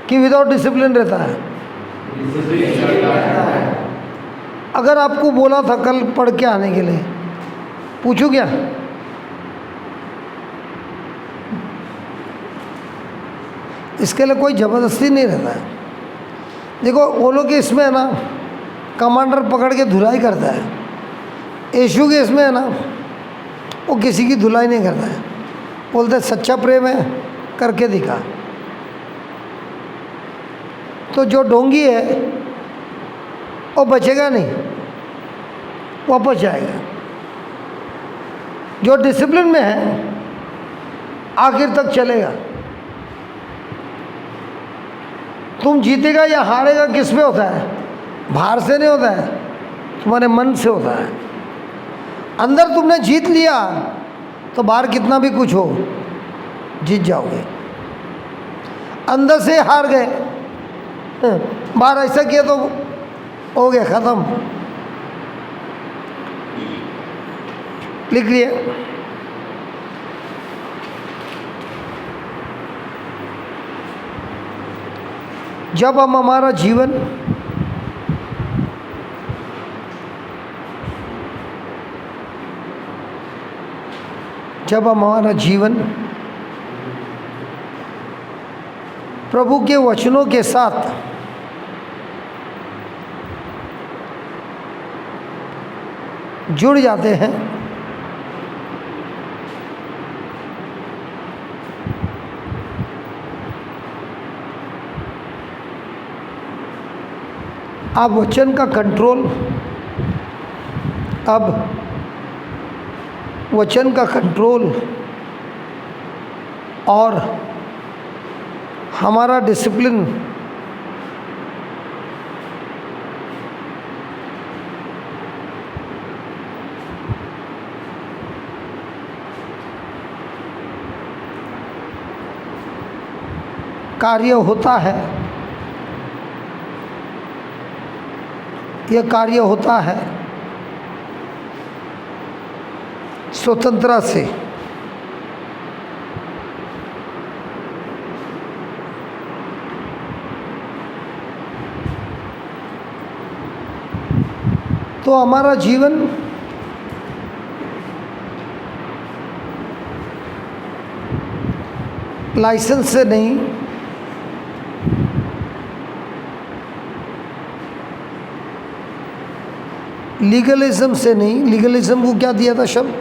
Speaker 1: कि विदाउट डिसिप्लिन रहता है? अगर आपको बोला था कल पढ़ के आने के लिए, पूछू क्या? इसके लिए कोई ज़बरदस्ती नहीं रहता है। देखो वो लोग के इसमें है ना, कमांडर पकड़ के धुलाई करता है। यीशु के इसमें है ना, वो किसी की धुलाई नहीं करता है। बोलते सच्चा प्रेम है, करके दिखा। तो जो ढोंगी है वो बचेगा नहीं, वापस जाएगा। जो डिसिप्लिन में है आखिर तक चलेगा। तुम जीतेगा या हारेगा किस पे होता है? बाहर से नहीं होता है, तुम्हारे मन से होता है। अंदर तुमने जीत लिया तो बाहर कितना भी कुछ हो जीत जाओगे। अंदर से हार गए, बाहर ऐसा किया तो हो गया, ख़त्म। लिख लिए। जब हम हमारा जीवन प्रभु के वचनों के साथ जुड़ जाते हैं, अब वचन का कंट्रोल, और हमारा डिसिप्लिन कार्य होता है। यह कार्य होता है स्वतंत्रता से। तो हमारा जीवन लाइसेंस से नहीं, लीगलिज्म से नहीं। लीगलिज्म को क्या दिया था शब्द?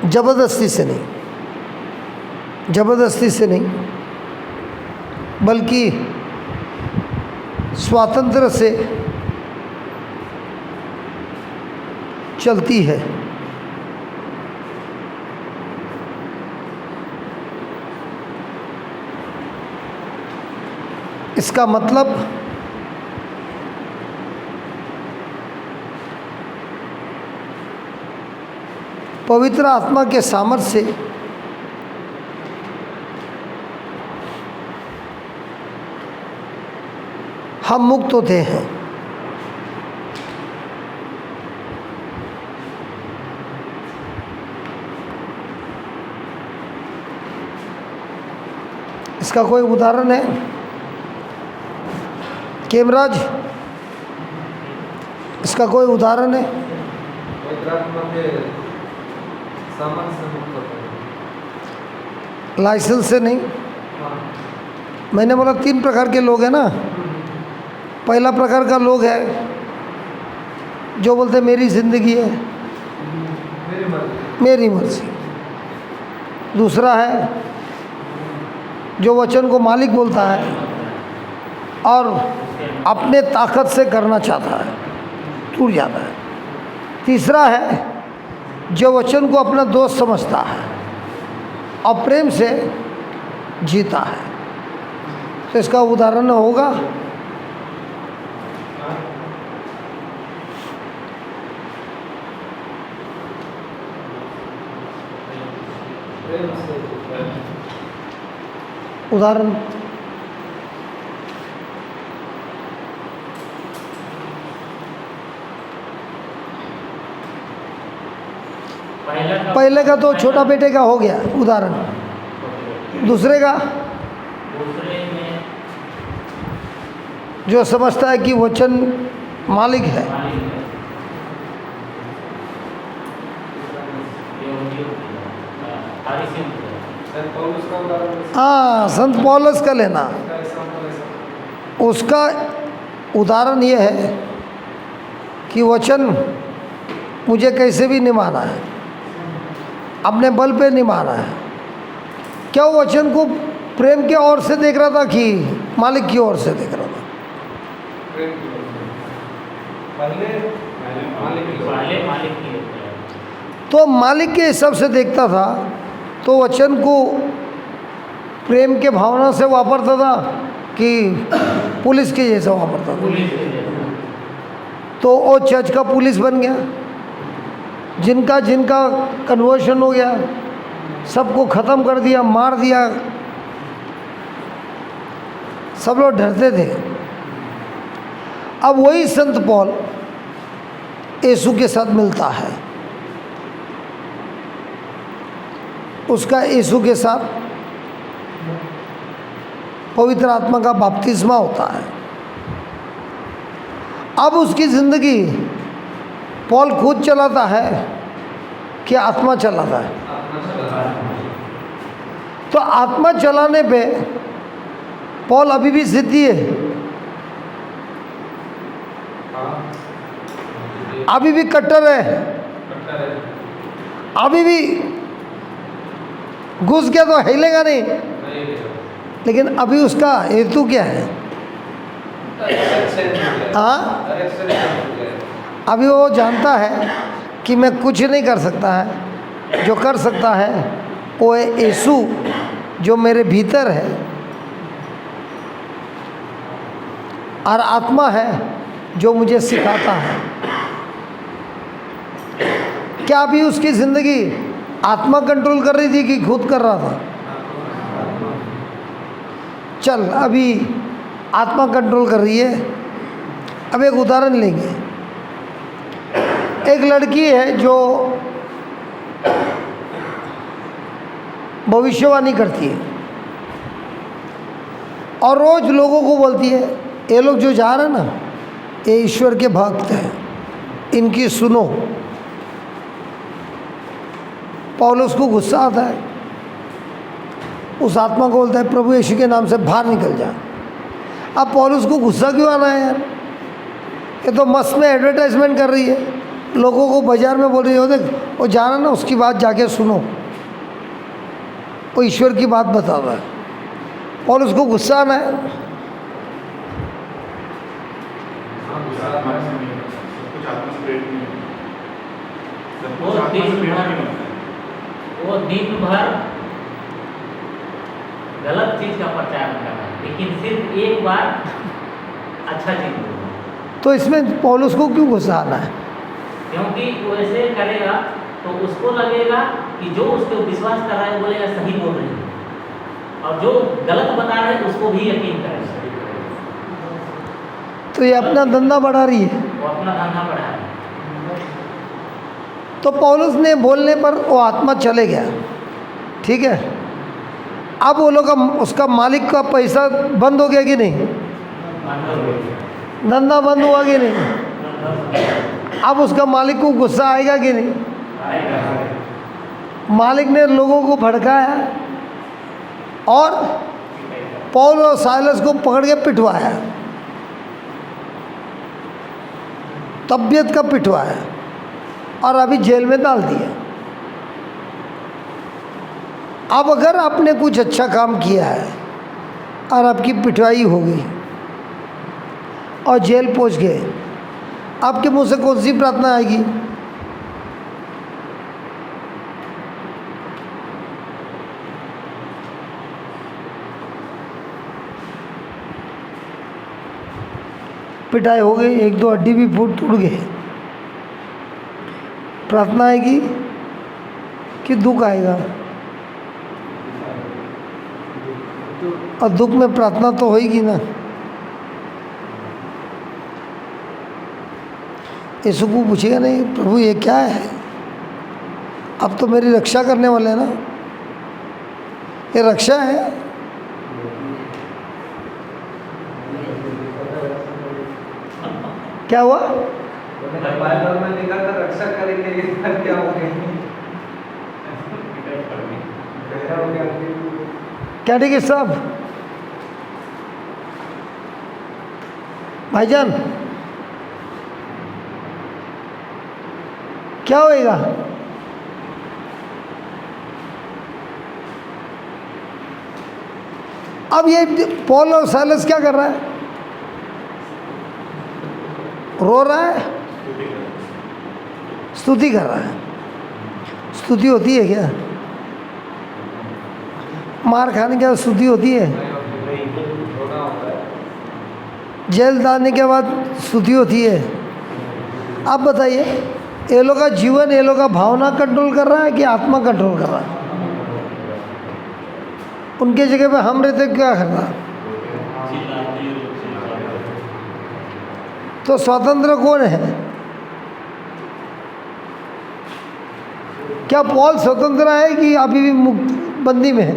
Speaker 1: जबरदस्ती से नहीं, बल्कि स्वातंत्र से चलती है। इसका मतलब पवित्र आत्मा के सामर्थ्य से हम मुक्त होते हैं। इसका कोई उदाहरण है? केमराज, इसका कोई उदाहरण है?
Speaker 3: पवित्र आत्मा के सामान से मुक्त होते हैं।
Speaker 1: लाइसेंस से नहीं।
Speaker 3: हाँ।
Speaker 1: मैंने बोला 3 प्रकार के लोग हैं ना। पहला प्रकार का लोग है जो बोलते मेरी ज़िंदगी है,
Speaker 3: मेरी मर्जी।
Speaker 1: मेरी मर्जी। दूसरा है जो वचन को मालिक बोलता है और अपने ताकत से करना चाहता है, टूट जाता है। तीसरा है जो वचन को अपना दोस्त समझता है और प्रेम से जीता है। तो इसका उदाहरण होगा
Speaker 3: प्रेम से
Speaker 1: उदाहरण। पहले का तो छोटा बेटे का हो गया उदाहरण। दूसरे का
Speaker 2: दूसरे में
Speaker 1: जो समझता है कि वचन मालिक है।
Speaker 2: मालिक है, फारिसी होते हैं।
Speaker 3: सर पौलुस का उदाहरण
Speaker 1: हाँ, संत पौलुस का लेना।
Speaker 3: इसका एग्जाम्पल ऐसा
Speaker 1: उसका उदाहरण ये है कि वचन मुझे कैसे भी निभाना है, अपने बल पे निभाना है। क्या वो वचन को प्रेम के ओर से देख रहा था कि मालिक की ओर से देख रहा था?
Speaker 3: प्रेम की बात है। पहले मालिक की बात।
Speaker 2: पहले मालिक की होते हैं।
Speaker 1: तो मालिक के हिसाब से देखता था तो वचन को प्रेम के भावना से वापरता था कि पुलिस के जैसा वापरता था।
Speaker 2: पुलिस के जैसा।
Speaker 1: तो वो चर्च का पुलिस बन गया। जिनका जिनका कन्वर्शन हो गया, सबको ख़त्म कर दिया, मार दिया। सब लोग डरते थे। अब वही संत पौल यीशु के साथ मिलता है, उसका यीशु के साथ पवित्र आत्मा का बपतिस्मा होता है। अब उसकी ज़िंदगी पौल खुद चलाता है कि आत्मा चलाता है?
Speaker 3: आत्मा चला।
Speaker 1: तो आत्मा चलाने पे पौल अभी भी जिद्दी है,
Speaker 3: हाँ।
Speaker 1: अभी भी कट्टर है,
Speaker 3: कट्टर है।
Speaker 1: अभी भी घुस गया तो हिलेगा नहीं।
Speaker 3: नहीं है।
Speaker 1: लेकिन अभी उसका हेतु क्या है?
Speaker 3: डायरेक्शन चेंज हो गया।
Speaker 1: हाँ,
Speaker 3: डायरेक्शन चेंज हो गया।
Speaker 1: अभी वो जानता है कि मैं कुछ नहीं कर सकता है, जो कर सकता है वो है यीशु जो मेरे भीतर है, और आत्मा है जो मुझे सिखाता है। क्या अभी उसकी ज़िंदगी आत्मा कंट्रोल कर रही थी कि खुद कर रहा था? चल, अभी आत्मा कंट्रोल कर रही है। अब एक उदाहरण लेंगे। एक लड़की है जो भविष्यवाणी करती है और रोज़ लोगों को बोलती है, ये लोग जो जा रहे हैं ना, ये ईश्वर के भक्त हैं, इनकी सुनो। पौलुस को गुस्सा आता है, उस आत्मा को बोलता है प्रभु यीशु के नाम से बाहर निकल जा। अब पौलुस को गुस्सा क्यों आना है यार? ये तो मस्त में एडवर्टाइजमेंट कर रही है, लोगों को बाजार में बोल रही है, देख वो जा रहा ना, उसकी बात जाके सुनो, वो ईश्वर की बात बता रहा है। पौलुस को गुस्सा आना है।
Speaker 5: कुछ आत्मा से प्रेरित नहीं होता। सब
Speaker 2: वो
Speaker 5: कुछ आत्मा से
Speaker 2: दिन
Speaker 5: प्रेरित
Speaker 2: भर
Speaker 5: नहीं होता है।
Speaker 2: वो दिन भर गलत चीज का प्रचार कर रहा है, लेकिन सिर्फ एक बार अच्छा चीज बोलना।
Speaker 1: तो इसमें पौलुस को क्यों गुस्सा आना है?
Speaker 2: क्योंकि वो ऐसे करेगा तो उसको लगेगा कि जो उसको विश्वास कर रहा है बोलेगा सही बोल रही है, और जो गलत बता रहे हैं उसको भी यकीन करेगा।
Speaker 1: तो ये अपना धंधा बढ़ा रही है।
Speaker 2: वो अपना धंधा बढ़ा है।
Speaker 1: तो पौलुस ने बोलने पर वो आत्मा चले गया, ठीक है, अब वो लोग का उसका मालिक का पैसा बंद हो गया कि नहीं, धंधा बंद हुआ कि नहीं, अब उसका मालिक को गुस्सा आएगा कि नहीं। मालिक ने लोगों को भड़काया और पौल और साइलस को पकड़ के पिटवाया, तबीयत का पिटवाया और अभी जेल में डाल दिया। अब अगर आपने कुछ अच्छा काम किया है और आपकी पिटवाई हो गई और जेल पहुंच गए, आपके मुंह से कौन सी प्रार्थना आएगी? पिटाई हो गई, एक दो हड्डी भी फूट टूट गए, प्रार्थना आएगी कि दुख आएगा? और दुख में प्रार्थना तो होगी ना। यीशु को पूछेगा नहीं, प्रभु ये क्या है, अब तो मेरी रक्षा करने वाले हैं ना, ये रक्षा है। क्या हुआ?
Speaker 3: बाइबल में लिखा था रक्षा करेंगे, ये क्या हो गया?
Speaker 1: क्या ठीक है साहब? भाईजान क्या होएगा? अब ये पौल और साइलस क्या कर रहा है? रो रहा है, स्तुति कर रहा है। स्तुति होती है क्या? मार खाने के बाद स्तुति होती है? जेल डालने के बाद स्तुति होती है? आप बताइए, ये लोग का जीवन, ये लोग का भावना कंट्रोल कर रहा है कि आत्मा कंट्रोल कर रहा है? उनके जगह पे हम रहते क्या करना? तो स्वतंत्र कौन है? क्या पौल स्वतंत्र है कि अभी भी मुक्त बंदी में है?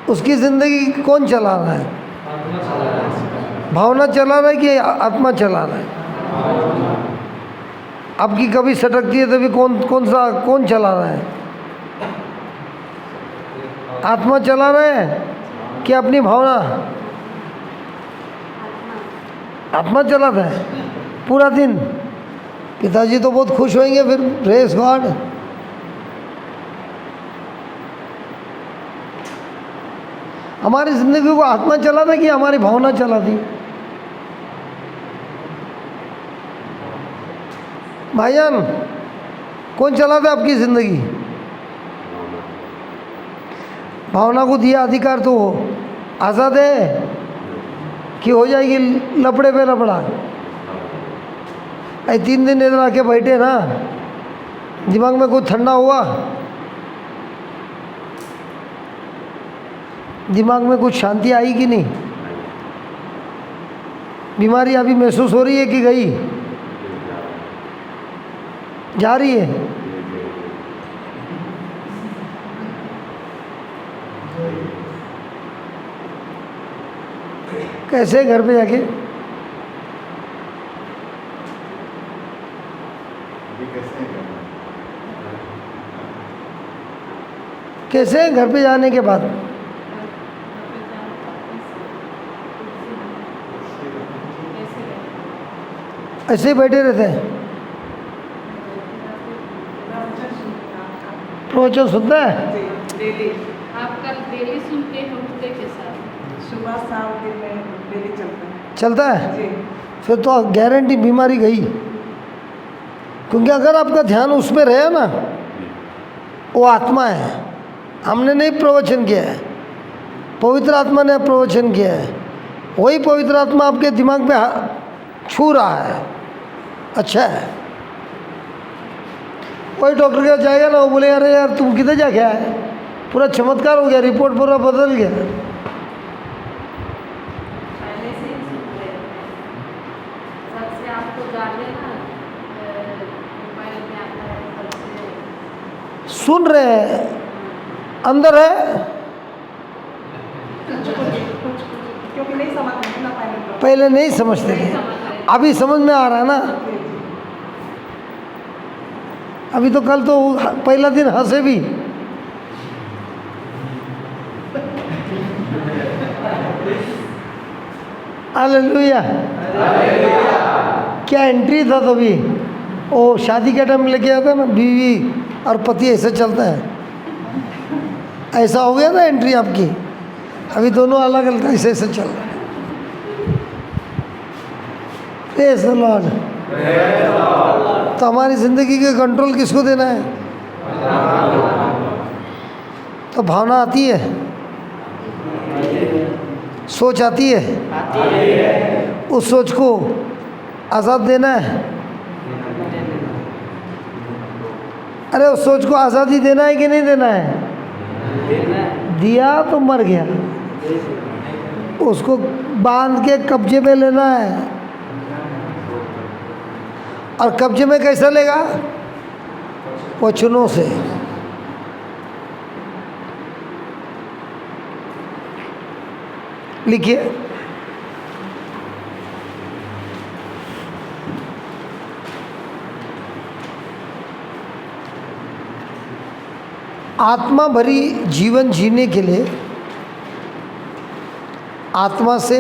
Speaker 1: उसकी ज़िंदगी कौन चला रहा है? भावना चला रहा है कि आत्मा चला रहा है? आपकी कभी सटकती है तभी कौन चला रहा है? आत्मा चला रहा है कि अपनी भावना? आत्मा चलाता है पूरा दिन। पिताजी तो बहुत खुश होंगे फिर, प्रेज गॉड। हमारी जिंदगी को आत्मा चलाता कि हमारी भावना चलाती? भाईजान कौन चलाता है आपकी जिंदगी? भावना को दिया अधिकार तो आज़ाद है कि हो जाएगी लपड़े पे लपड़ा? 3 दिन इधर आके बैठे ना, दिमाग में कुछ ठंडा हुआ? दिमाग में कुछ शांति आई कि नहीं? बीमारी अभी महसूस हो रही है कि गई? जा रही है? कैसे घर पे जाके? कैसे हैं घर पे जाने के बाद? ऐसे ही बैठे रहते हैं? प्रवचन सुनता है?
Speaker 6: डेली। आप कल डेली सुनते हैं उठते के साथ? सुबह शाम दिन में डेली चलता है।
Speaker 1: चलता है?
Speaker 6: जी।
Speaker 1: फिर तो गारंटी बीमारी गई। क्योंकि अगर आपका ध्यान उसमें रहे ना, वो आत्मा है, हमने नहीं प्रवचन किया है, पवित्र आत्मा ने प्रवचन किया है। वही पवित्र आत्मा आपके दिमाग पे छू रहा है, अच्छा है। वही डॉक्टर के जाएगा ना, वो बोले अरे यार तुम किधर जाके आए, पूरा चमत्कार हो गया, रिपोर्ट पूरा बदल गया।
Speaker 6: पहले से ही सुनते हैं। सबसे आपको गाने ना मोबाइल में आता है, सबसे
Speaker 1: सुन रहे हैं अंदर है,
Speaker 6: क्योंकि नहीं समझते थे ना पहले तो।
Speaker 1: पहले नहीं समझते थे, अभी समझ में आ रहा है ना। अभी तो कल तो पहला दिन हंसे भी। हालेलुया। क्या एंट्री था तभी, वो शादी के टाइम लेके आता ना, बीवी और पति ऐसे चलता है, ऐसा हो गया था एंट्री आपकी। अभी दोनों अलग अलग ऐसे ऐसे चल रहे हैं। Praise the Lord. तो हमारी ज़िंदगी के कंट्रोल किसको देना है? तो भावना आती है, सोच आती है, उस सोच को आज़ाद देना है। अरे उस सोच को आज़ादी देना है कि नहीं देना है? दिया तो मर गया, उसको बांध के कब्जे में लेना है। और कब्जे में कैसे लेगा? वचनों से। लिखिए, आत्मा भरी जीवन जीने के लिए, आत्मा से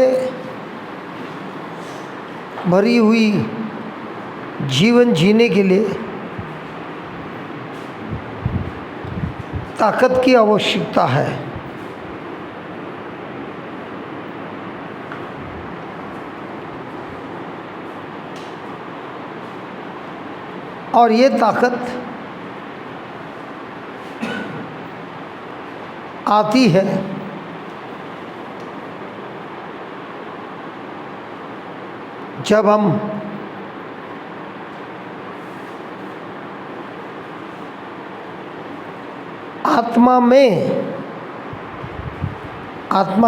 Speaker 1: भरी हुई जीवन जीने के लिए ताकत की आवश्यकता है। और ये ताकत आती है जब हम आत्मा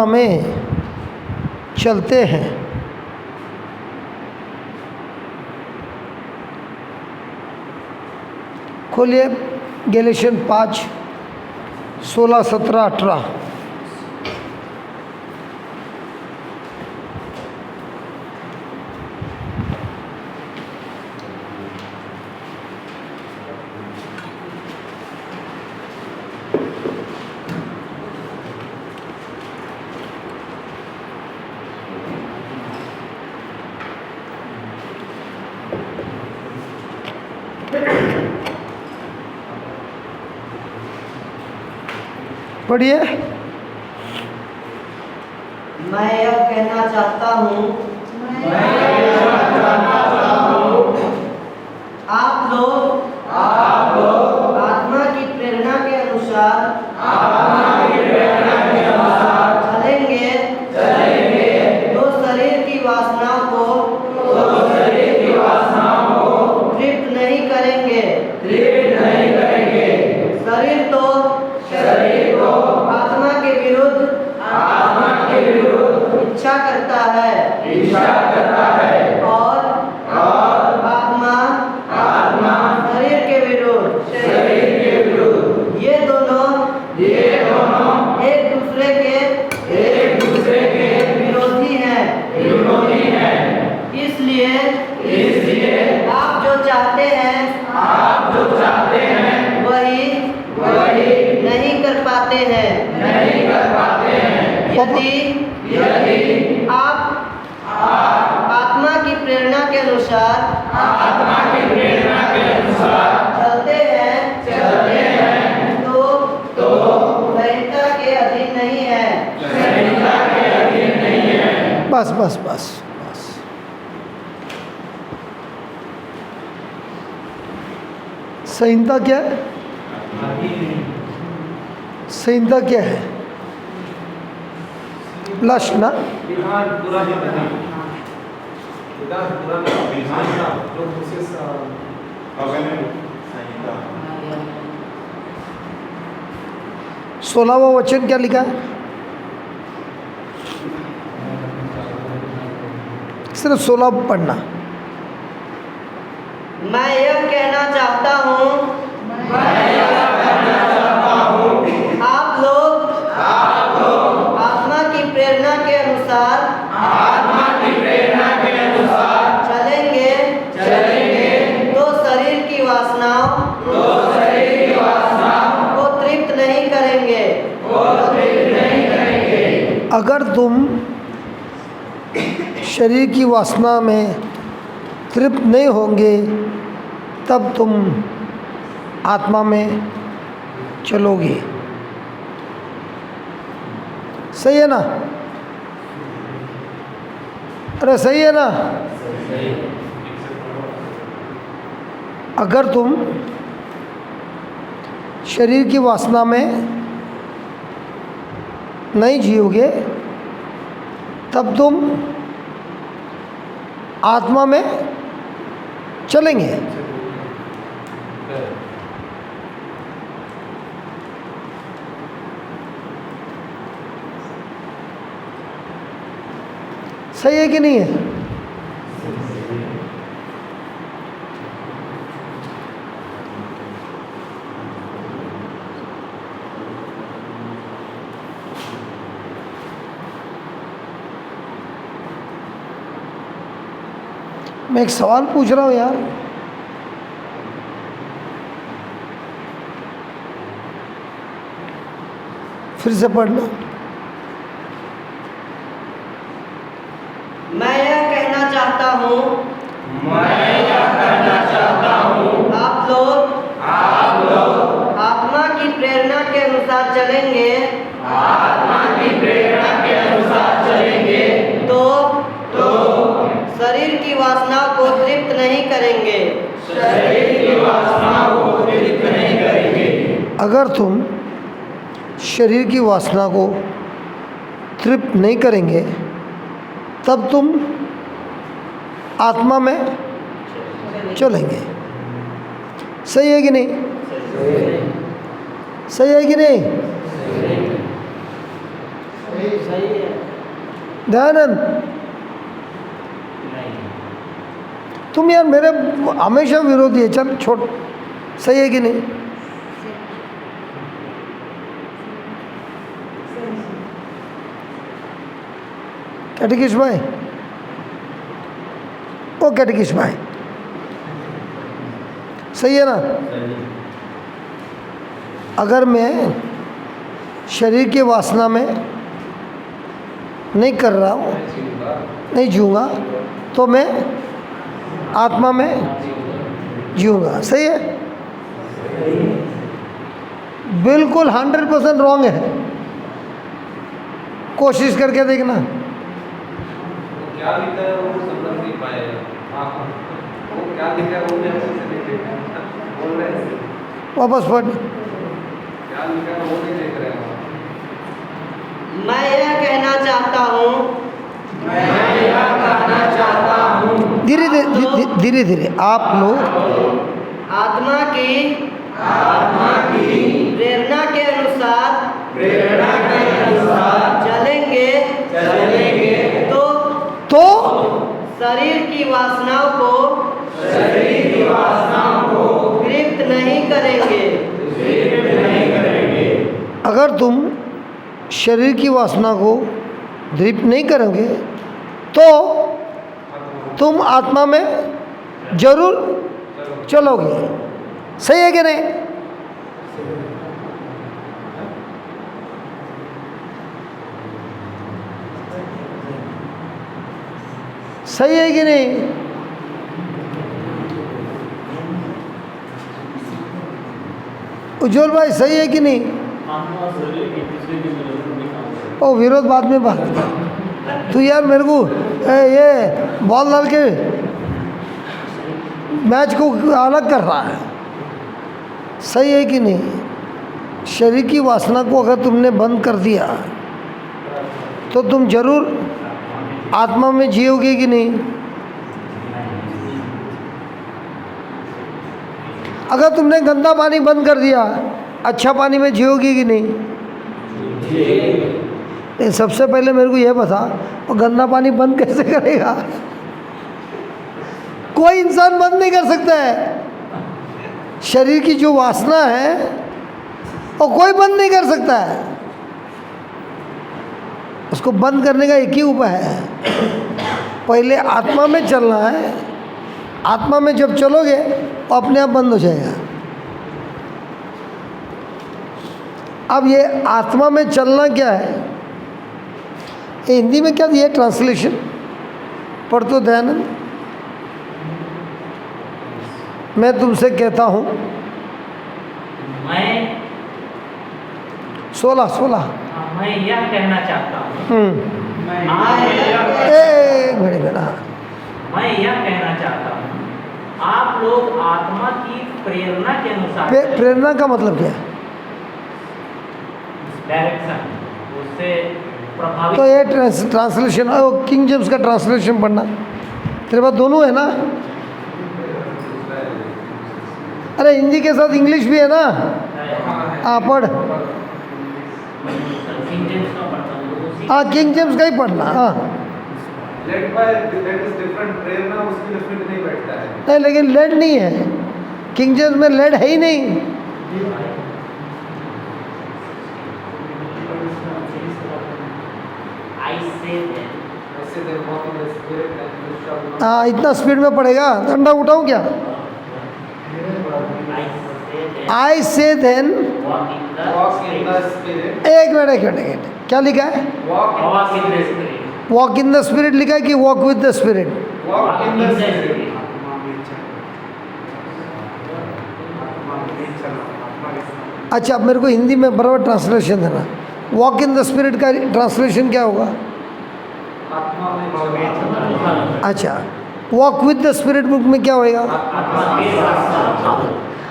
Speaker 1: में चलते हैं। खोलिए गैलेशियन 5, 16, 17, 18। पढ़िए।
Speaker 7: मैं यह कहना चाहता हूँ, आप लोग आत्मा की प्रेरणा के अनुसार चलेंगे, तो शरीर की वासनाओं को तृप्त नहीं करेंगे। शरीर तो आत्मा के विरुद्ध इच्छा करता है, और आत्मा शरीर के विरुद्ध। ये दोनों एक दूसरे के विरोधी हैं। इसलिए आप जो चाहते हैं वही नहीं कर पाते हैं। यदि आप आत्मा की प्रेरणा के अनुसार चलते हैं तो संहिता के अधीन नहीं है।
Speaker 1: बस। संहिता क्या है? संहिता क्या है? लश ना?
Speaker 3: विधान पूरा नहीं, विधान पूरा नहीं, जो विशेष
Speaker 5: संहिता
Speaker 1: 16वां वचन क्या लिखा है? सिर्फ 16 पढ़ना।
Speaker 7: मैं यह कहना चाहता हूँ, आप
Speaker 1: अगर तुम शरीर की वासना में तृप्त नहीं होंगे तब तुम आत्मा में चलोगे। सही है ना? अरे सही है ना? अगर तुम शरीर की वासना में नहीं जियोगे तब तुम आत्मा में चलेंगे। सही है कि नहीं है? मैं एक सवाल पूछ रहा हूँ यार, फिर से पढ़ना।
Speaker 7: मैं यह कहना चाहता हूँ आप लोग आत्मा की प्रेरणा के अनुसार चलेंगे तो शरीर की वासना को तृप्त नहीं करेंगे।
Speaker 1: अगर तुम शरीर की वासना को तृप्त नहीं करेंगे तब तुम आत्मा में चलेंगे। सही है कि नहीं? सही है कि नहीं? दयानंद, तुम यार मेरे हमेशा विरोधी है। चल छोड़। सही है कि नहीं? कैटेकिस्ट भाई, ओ कैटेकिस्ट भाई, सही है ना? अगर मैं शरीर की वासना में नहीं कर रहा हूँ, नहीं जीऊँगा तो मैं आत्मा में जीऊँगा। सही है? बिल्कुल 100% रॉन्ग है। कोशिश करके देखना।
Speaker 3: क्या लिखा है वो समझ नहीं पाएगा। हाँ, वो क्या लिखा है वो नहीं बोल रहे हैं।
Speaker 1: वापस पढ़।
Speaker 3: क्या लिखा है वो नहीं देख रहे हैं।
Speaker 7: मैं यह कहना चाहता हूँ
Speaker 1: धीरे धीरे आप लोग
Speaker 7: आत्मा की प्रेरणा के अनुसार चलेंगे तो शरीर की वासनाओं को तृप्त नहीं करेंगे।
Speaker 1: अगर तुम शरीर की वासना को तृप्त नहीं करोगे तो तुम आत्मा में जरूर चलोगे। सही है कि नहीं? सही है कि नहीं? उज्जवल भाई सही है कि नहीं? ओ विरोध बाद में बात कर। तू यार मेरे को ये बॉल डाल के मैच को अलग कर रहा है। सही है कि नहीं? शरीर की वासना को अगर तुमने बंद कर दिया तो तुम जरूर आत्मा में जियोगे कि नहीं? अगर तुमने गंदा पानी बंद कर दिया, अच्छा पानी में जियोगे कि नहीं? सबसे पहले मेरे को यह बता, वो गंदा पानी बंद कैसे करेगा? कोई इंसान बंद नहीं कर सकता है। शरीर की जो वासना है वो कोई बंद नहीं कर सकता है। उसको बंद करने का एक ही उपाय है, पहले आत्मा में चलना है। आत्मा में जब चलोगे वो अपने आप बंद हो जाएगा। अब ये आत्मा में चलना क्या है? ये हिंदी में क्या दिया है ट्रांसलेशन? पढ़ तो दयानंद। मैं तुमसे कहता हूँ,
Speaker 2: मैं
Speaker 1: 16
Speaker 2: मैं यह कहना चाहता हूँ
Speaker 1: एक मिनट बेटा।
Speaker 2: मैं यह कहना चाहता हूँ आप लोग आत्मा की प्रेरणा के अनुसार
Speaker 1: प्रेरणा का मतलब क्या है?
Speaker 2: डायरेक्शन उससे प्रभावित।
Speaker 1: तो ये ट्रांसलेशन है, वो किंग जेम्स का ट्रांसलेशन पढ़ना। तेरे पास दोनों है ना? अरे हिंदी के साथ इंग्लिश भी है ना? हाँ पढ़। हाँ किंग जेम्स का ही पढ़ना। हाँ
Speaker 3: led by that is different, Prerna उसकी लिस्ट में नहीं बैठता है।
Speaker 1: नहीं, लेकिन लेड नहीं है किंग जेम्स में, लेड है ही नहीं।
Speaker 3: ऐसे they walk in the spirit and you shall not
Speaker 1: हाँ इतना स्पीड में पढ़ेगा, डंडा उठाऊँ क्या? I say then,
Speaker 3: walk in the spirit.
Speaker 1: एक मिनट, क्या लिखा है? वॉक इन द स्पिरिट लिखा है कि walk with the spirit?
Speaker 3: Walk in the spirit.
Speaker 1: अच्छा अब मेरे को हिंदी में बराबर ट्रांसलेशन देना। वॉक इन द स्पिरिट का ट्रांसलेशन क्या होगा?
Speaker 3: आत्मा में चलना।
Speaker 1: अच्छा walk with the spirit book में क्या होएगा?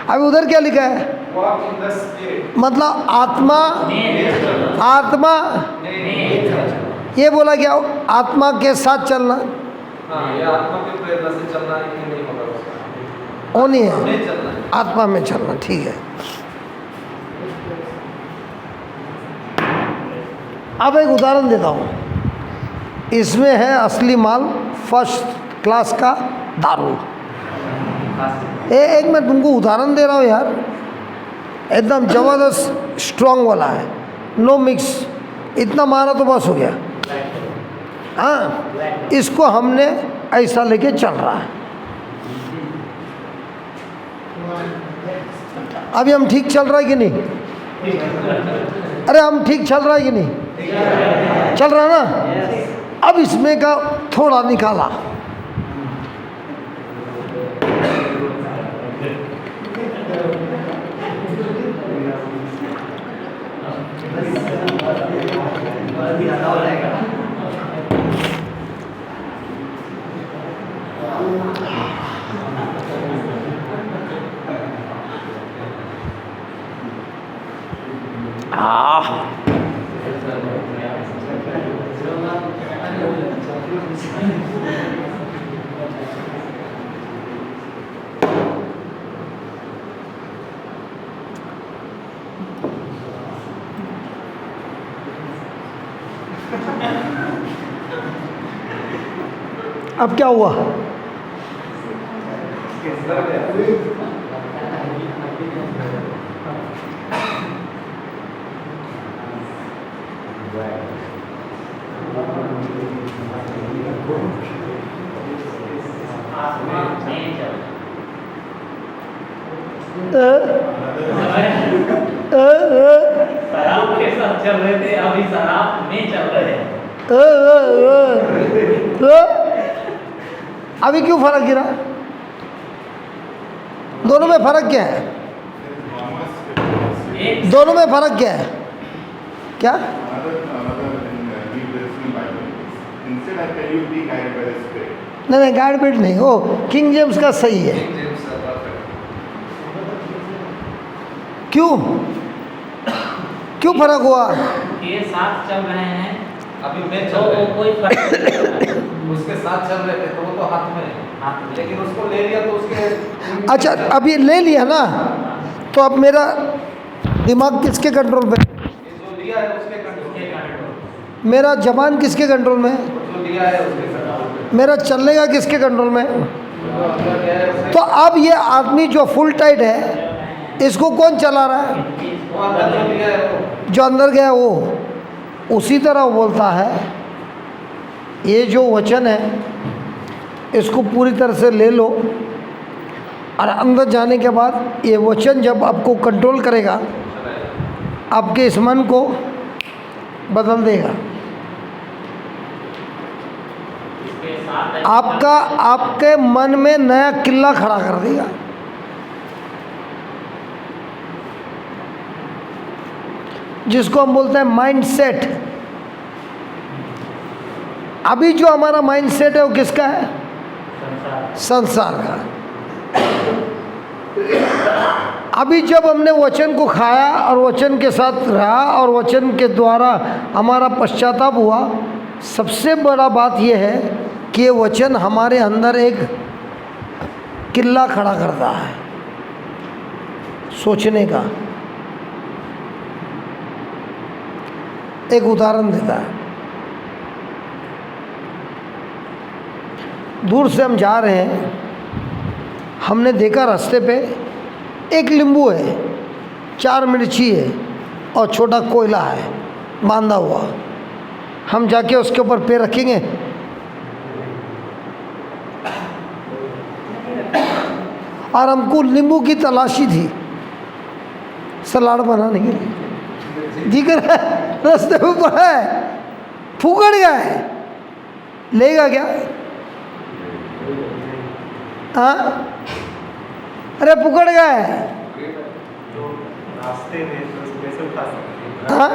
Speaker 1: अभी उधर क्या लिखा है?
Speaker 3: वॉक इन द स्पिरिट
Speaker 1: मतलब आत्मा ये बोला क्या? आत्मा के साथ चलना।
Speaker 3: हाँ, ये आत्मा की प्रेरणा से चलना है कि नहीं होगा उसका?
Speaker 1: वो नहीं है,
Speaker 3: नहीं चलना है।
Speaker 1: आत्मा में चलना। ठीक है। अब एक उदाहरण देता हूँ। इसमें है असली माल, फर्स्ट क्लास का दारू। एक मैं तुमको उदाहरण दे रहा हूँ यार, एकदम ज़बरदस्त स्ट्रॉन्ग वाला है, नो मिक्स। इतना मारा तो बस हो गया। हाँ इसको हमने ऐसा लेके चल रहा है। अभी हम ठीक चल रहा है कि नहीं? अरे हम ठीक चल रहा है कि नहीं? चल रहा है ना? अब इसमें का थोड़ा निकाला, अब क्या हुआ?
Speaker 2: शराब के साथ चल रहे थे, अभी शराब में चल रहे हैं।
Speaker 1: अभी क्यों फर्क गिरा? दोनों में फर्क क्या है? दोनों में फर्क क्या है? क्या? नहीं गाइड बेट नहीं, वो किंग जेम्स का सही है। क्यों फर्क हुआ?
Speaker 2: ये साथ चल रहे हैं,
Speaker 3: अभी मैं
Speaker 2: तो
Speaker 3: चल रहा है।
Speaker 2: कोई फर्क नहीं पड़ता।
Speaker 3: उसके साथ चल रहे थे तो वो तो हाथ में है, लेकिन उसको ले लिया तो उसके
Speaker 1: अच्छा अब ये ले लिया ना, तो अब मेरा दिमाग किसके कंट्रोल में?
Speaker 3: ये जो लिया है उसके कंट्रोल में,
Speaker 1: मेरा जबान किसके कंट्रोल में?
Speaker 3: जो लिया है उसके कंट्रोल में,
Speaker 1: मेरा चलने का किसके कंट्रोल में?
Speaker 3: जो अंदर गया है उसके
Speaker 1: तो अब ये आदमी जो फुल टाइट है, इसको कौन चला रहा है?
Speaker 3: वो अंदर जो लिया है वो।
Speaker 1: जो अंदर गया वो। उसी तरह वो बोलता है, ये जो वचन है इसको पूरी तरह से ले लो, और अंदर जाने के बाद ये वचन जब आपको कंट्रोल करेगा, आपके इस मन को बदल देगा। आपका आपके मन में नया किला खड़ा कर देगा। जिसको हम बोलते हैं माइंड सेट। अभी जो हमारा माइंड सेट है वो किसका है? संसार का। अभी जब हमने वचन को खाया और वचन के साथ रहा और वचन के द्वारा हमारा पश्चाताप हुआ, सबसे बड़ा बात यह है कि ये वचन हमारे अंदर एक किला खड़ा करता है सोचने का। एक उदाहरण देता है। दूर से हम जा रहे हैं, हमने देखा रास्ते पे एक नींबू है, 4 मिर्ची है और छोटा कोयला है बांधा हुआ। हम जाके उसके ऊपर पैर रखेंगे? और हमको नींबू की तलाशी थी सलाद बनाने के लिए, दिख रहा है रास्ते में पड़ा है, फूकड़ गया है, लेगा क्या? हाँ, अरे पुकड़ गया है।
Speaker 3: रास्ते में तो कैसे उठा सकते हैं?
Speaker 1: हाँ,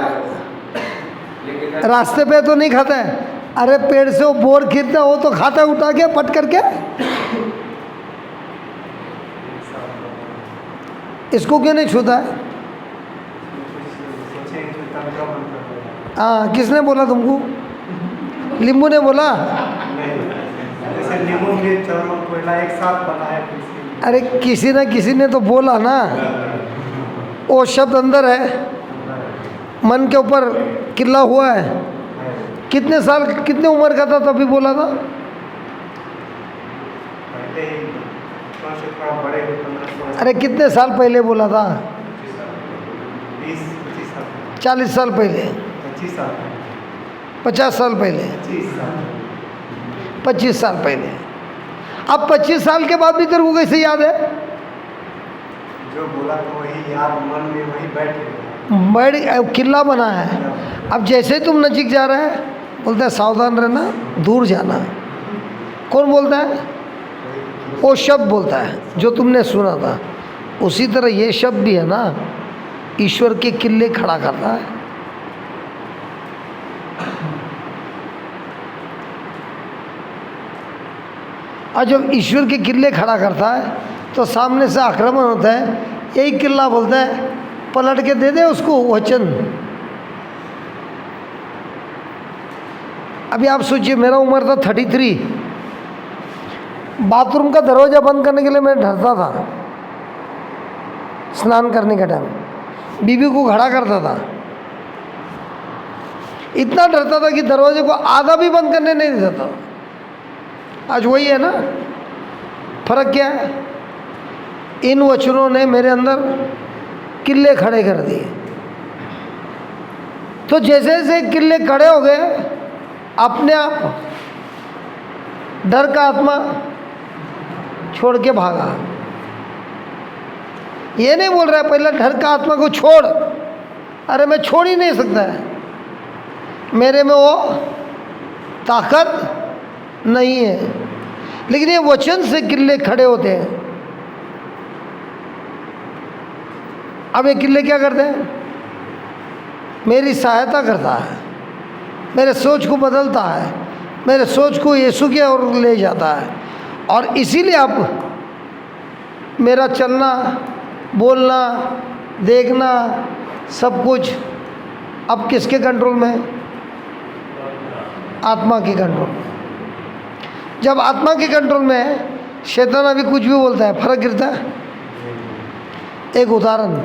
Speaker 1: रास्ते पे तो नहीं खाता है। अरे पेड़ से वो बोर खींचता है, वो तो खाता है उठा के पट करके। इसको क्यों नहीं छूता है? हाँ, किसने बोला तुमको? नींबू ने बोला?
Speaker 3: जैसे नींबू के चलो कोयला एक साथ बना है।
Speaker 1: अरे किसी न किसी ने तो बोला ना, वो शब्द अंदर है, मन के ऊपर किला हुआ है। कितने साल, कितने उम्र का था तभी बोला था?
Speaker 3: पहले ही थोड़ा बड़े 15-16।
Speaker 1: अरे कितने साल पहले बोला था?
Speaker 3: 20-25 साल।
Speaker 1: 40 साल पहले?
Speaker 3: 25 साल।
Speaker 1: 50 साल पहले?
Speaker 3: 25 साल।
Speaker 1: 25 साल पहले। अब 25 साल के बाद भी तेरे को कैसे याद है?
Speaker 3: जो बोला तो वही याद मन में वही बैठ
Speaker 1: किला बना है। अब जैसे ही तुम नजीक जा रहे हैं, बोलता है सावधान रहना, दूर जाना। कौन बोलता है? वो शब्द बोलता है जो तुमने सुना था। उसी तरह ये शब्द भी है ना, ईश्वर के किले खड़ा करता है। और जब ईश्वर के किले खड़ा करता है तो सामने से आक्रमण होता है, यही किला बोलता है पलट के दे दे उसको वचन। अभी आप सोचिए, मेरा उम्र था 33। बाथरूम का दरवाज़ा बंद करने के लिए मैं डरता था। स्नान करने का टाइम बीबी को खड़ा करता था, इतना डरता था कि दरवाजे को आधा भी बंद करने नहीं देता था। आज वही है ना, फर्क क्या है? इन वचनों ने मेरे अंदर किले खड़े कर दिए। तो जैसे जैसे किले खड़े हो गए, अपने आप डर का आत्मा छोड़ के भागा। ये नहीं बोल रहा है पहले डर का आत्मा को छोड़, अरे मैं छोड़ ही नहीं सकता है, मेरे में वो ताकत नहीं है। लेकिन ये वचन से किले खड़े होते हैं। अब ये किले क्या करते हैं? मेरी सहायता करता है, मेरे सोच को बदलता है, मेरे सोच को यीशु की ओर ले जाता है। और इसीलिए अब मेरा चलना, बोलना, देखना, सब कुछ अब किसके कंट्रोल में है? आत्मा के कंट्रोल में। जब आत्मा के कंट्रोल में है, शैतान अभी कुछ भी बोलता है, फर्क गिरता है। एक उदाहरण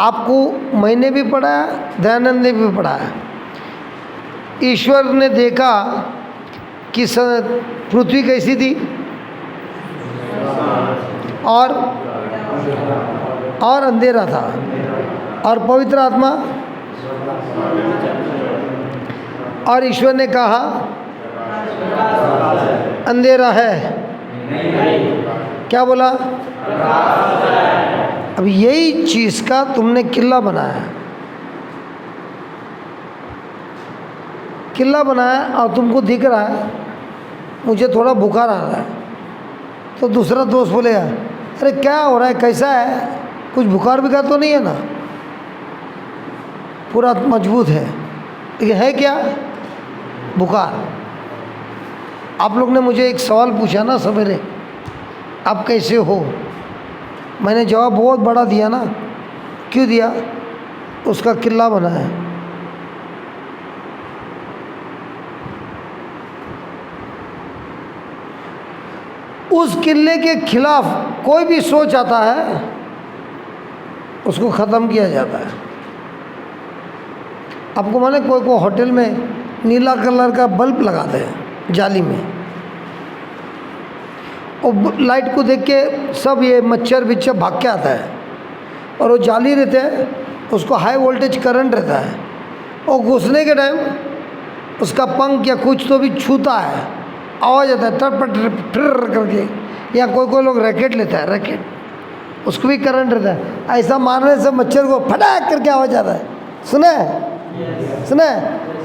Speaker 1: आपको मैंने भी पढ़ाया, दयानंद ने भी पढ़ाया। ईश्वर ने देखा कि पृथ्वी कैसी थी और अंधेरा था, और पवित्र आत्मा, और ईश्वर ने कहा अंधेरा है। क्या बोला? अब यही चीज़ का तुमने किला बनाया, किला बनाया और तुमको दिख रहा है मुझे थोड़ा बुखार आ रहा है। तो दूसरा दोस्त बोलेगा, अरे क्या हो रहा है, कैसा है, कुछ बुखार बिखार तो नहीं है ना? पूरा मजबूत है, लेकिन है क्या? बुखार। आप लोग ने मुझे एक सवाल पूछा ना सवेरे, आप कैसे हो? मैंने जवाब बहुत बड़ा दिया ना। क्यों दिया? उसका किला बना है। उस किले के खिलाफ कोई भी सोच आता है, उसको ख़त्म किया जाता है। आपको माने कोई होटल में नीला कलर का बल्ब लगाते हैं जाली में, और लाइट को देख के सब ये मच्छर बिच्छर भाग के आता है, और वो जाली रहते हैं, उसको हाई वोल्टेज करंट रहता है, और घुसने के टाइम उसका पंख या कुछ तो भी छूता है, आवाज़ आता है टपट फिर करके। या कोई लोग रैकेट लेता है, रैकेट, उसको भी करंट रहता है, ऐसा मारने से मच्छर को फटाक करके आवाज़ आता है। सुने?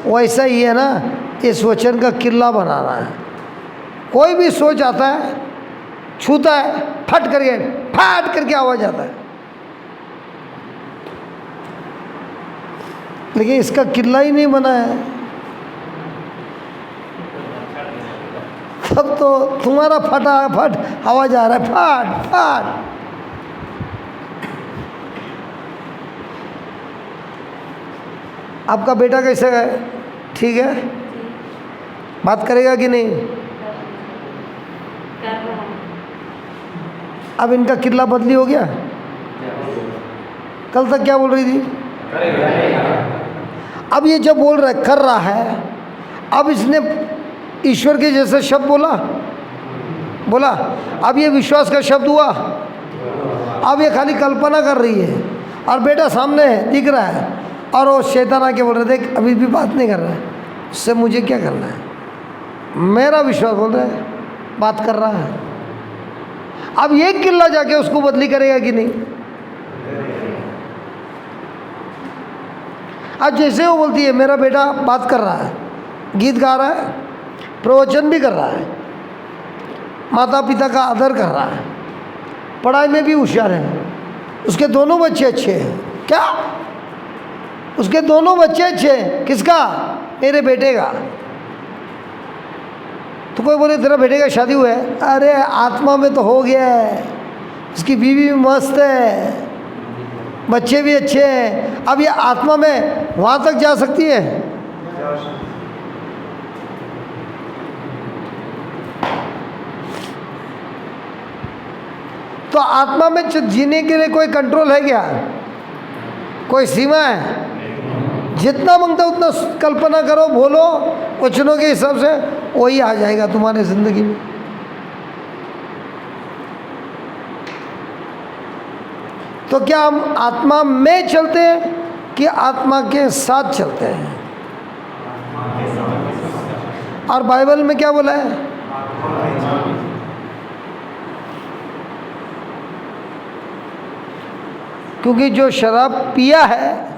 Speaker 1: वैसा ही है ना, इस वचन का किला बनाना है। कोई भी सोच आता है, छूता है, फट करके आवाज़ आता है, लेकिन इसका किला ही नहीं बना है। तब तो तुम्हारा फटाफट आवाज़ आ रहा है, फट फट। आपका बेटा कैसे है? ठीक है? बात करेगा कि नहीं?
Speaker 6: कर रहा हूँ।
Speaker 1: अब इनका किला बदली हो गया। कल तक क्या बोल रही थी? अब ये जब बोल रहा है, कर रहा है, अब इसने ईश्वर के जैसे शब्द बोला। अब ये विश्वास का शब्द हुआ। अब ये खाली कल्पना कर रही है, और बेटा सामने है, दिख रहा है, और वो शैतान आके बोल रहे, देख अभी भी बात नहीं कर रहा है, उससे मुझे क्या करना है? मेरा विश्वास बोल रहा है, बात कर रहा है। अब ये किला जाके उसको बदली करेगा कि नहीं? आज जैसे वो बोलती है, मेरा बेटा बात कर रहा है, गीत गा रहा है, प्रवचन भी कर रहा है, माता पिता का आदर कर रहा है, पढ़ाई में भी होशियार है, उसके दोनों बच्चे अच्छे हैं। क्या? उसके दोनों बच्चे अच्छे हैं। किसका? मेरे बेटे का। तो कोई बोले तेरा बेटे का शादी हुआ है? अरे आत्मा में तो हो गया है, उसकी बीवी भी मस्त है, बच्चे भी अच्छे हैं। अब ये आत्मा में वहाँ तक जा सकती है? तो आत्मा में जीने के लिए कोई कंट्रोल है क्या? कोई सीमा है? जितना मांगता उतना कल्पना करो, बोलो, वचनों के हिसाब से वही आ जाएगा तुम्हारे जिंदगी में। तो क्या हम आत्मा में चलते हैं कि आत्मा के साथ चलते हैं? और बाइबल में क्या बोला है? क्योंकि जो शराब पिया है,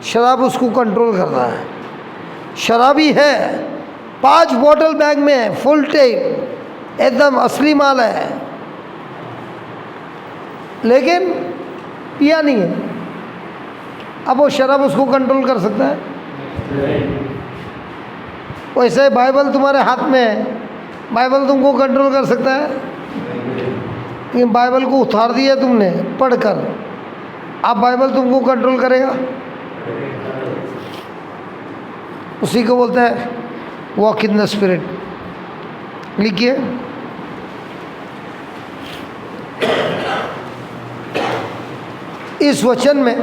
Speaker 1: शराब उसको कंट्रोल कर रहा है। शराबी है, 5 बोतल बैग में है, फुल टैंक, एकदम असली माल है, लेकिन पिया नहीं है। अब वो शराब उसको कंट्रोल कर सकता है? वैसे बाइबल तुम्हारे हाथ में है, बाइबल तुमको कंट्रोल कर सकता है? लेकिन बाइबल को उतार दिया तुमने पढ़कर, अब बाइबल तुमको कंट्रोल करेगा? उसी को बोलते हैं वॉक इन द स्पिरिट। लिखिए, इस वचन में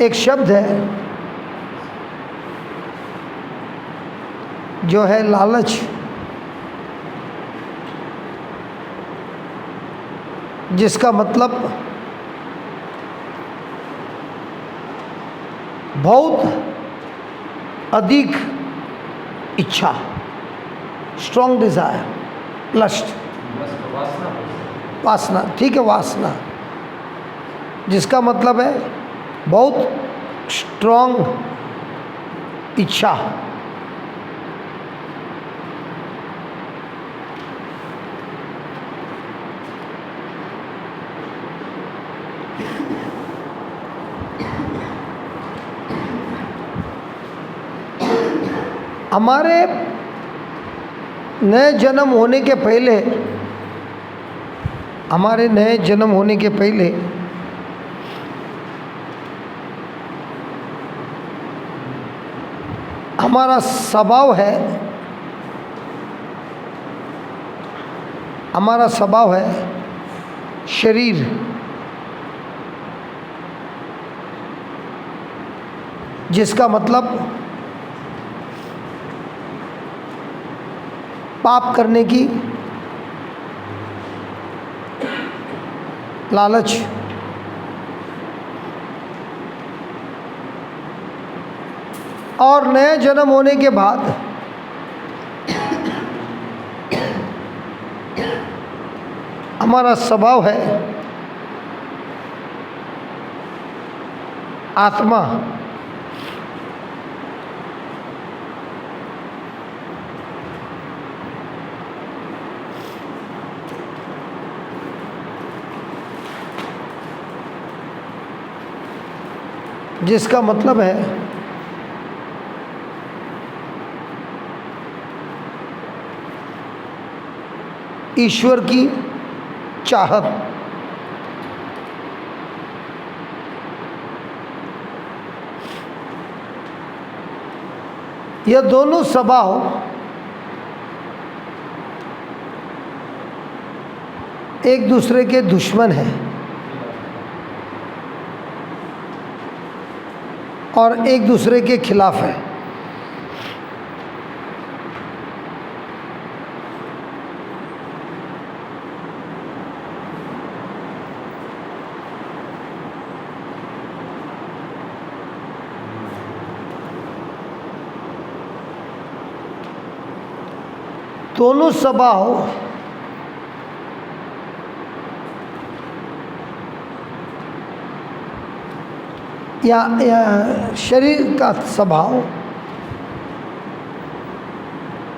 Speaker 1: एक शब्द है जो है लालच, जिसका मतलब बहुत अधिक इच्छा, स्ट्रॉन्ग डिजायर, लस्ट। वासना, ठीक है, वासना, जिसका मतलब है बहुत स्ट्रॉन्ग इच्छा। हमारे नए जन्म होने के पहले, हमारे नए जन्म होने के पहले हमारा स्वभाव है, हमारा स्वभाव है शरीर, जिसका मतलब पाप करने की लालच। और नए जन्म होने के बाद हमारा स्वभाव है आत्मा, जिसका मतलब है ईश्वर की चाहत। यह दोनों स्वभाव एक दूसरे के दुश्मन हैं और एक दूसरे के खिलाफ है। दोनों स्वभाव या शरीर का स्वभाव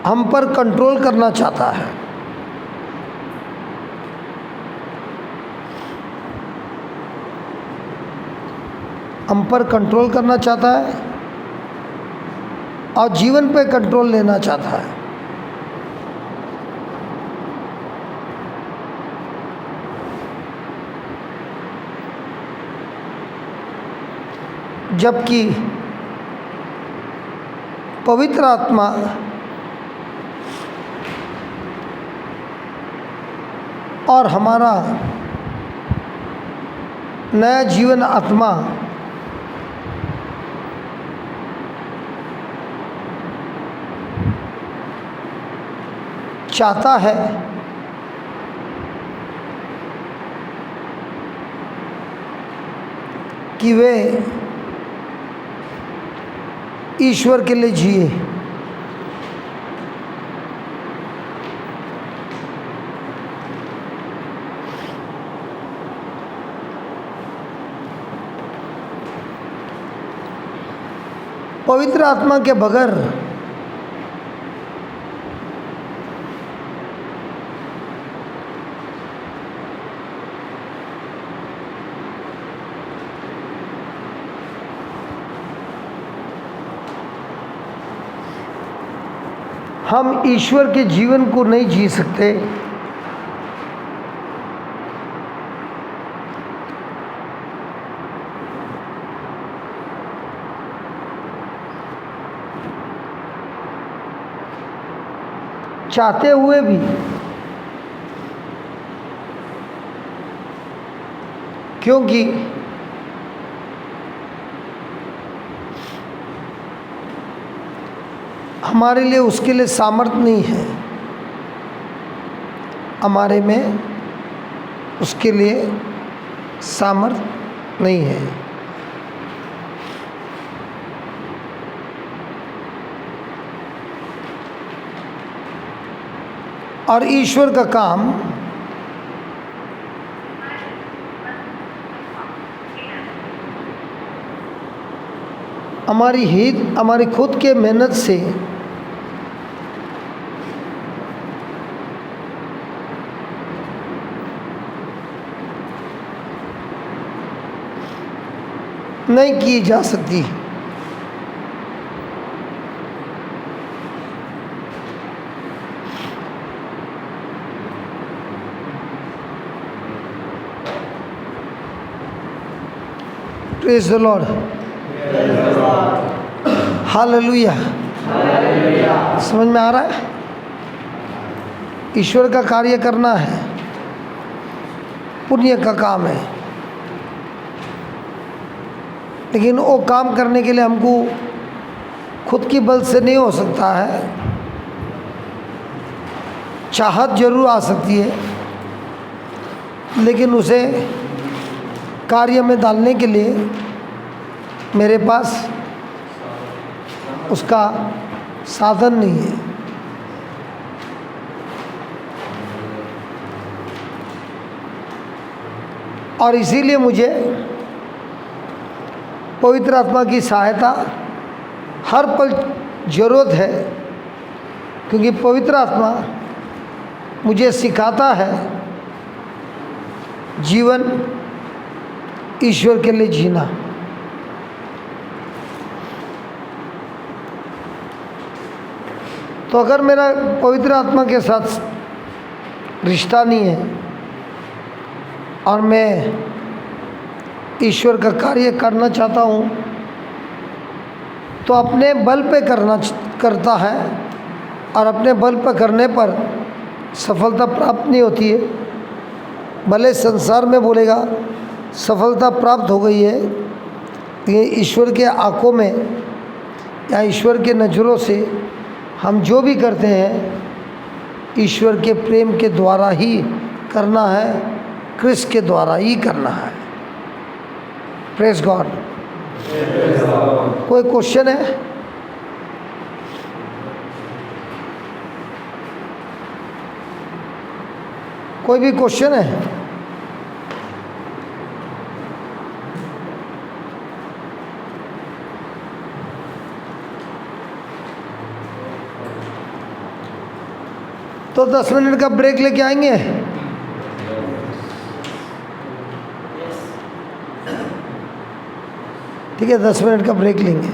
Speaker 1: हम पर कंट्रोल करना चाहता है। हम पर कंट्रोल करना चाहता है और जीवन पे कंट्रोल लेना चाहता है। जबकि पवित्र आत्मा और हमारा नया जीवन आत्मा चाहता है कि वे ईश्वर के लिए जिए। पवित्र आत्मा के बगैर हम ईश्वर के जीवन को नहीं जी सकते। चाहते हुए भी क्योंकि हमारे लिए उसके लिए सामर्थ्य नहीं है, हमारे में उसके लिए सामर्थ्य नहीं है। और ईश्वर का काम हमारी खुद के मेहनत से नहीं की जा सकती। Praise the Lord, hallelujah. समझ में आ रहा है? ईश्वर का कार्य करना है, पुण्य का काम है, लेकिन वो काम करने के लिए हमको खुद की बल से नहीं हो सकता है। चाहत जरूर आ सकती है, लेकिन उसे कार्य में डालने के लिए मेरे पास उसका साधन नहीं है। और इसीलिए मुझे पवित्र आत्मा की सहायता हर पल ज़रूरत है, क्योंकि पवित्र आत्मा मुझे सिखाता है जीवन ईश्वर के लिए जीना। तो अगर मेरा पवित्र आत्मा के साथ रिश्ता नहीं है और मैं ईश्वर का कार्य करना चाहता हूँ, तो अपने बल पे करता है, और अपने बल पर करने पर सफलता प्राप्त नहीं होती है। भले संसार में बोलेगा सफलता प्राप्त हो गई है, ये ईश्वर के आंखों में या ईश्वर के नज़रों से हम जो भी करते हैं ईश्वर के प्रेम के द्वारा ही करना है, क्रिस्त के द्वारा ही करना है। Praise God. कोई क्वेश्चन है? कोई भी क्वेश्चन है? तो 10 मिनट का ब्रेक लेके आएंगे। ठीक है, 10 मिनट का ब्रेक लेंगे।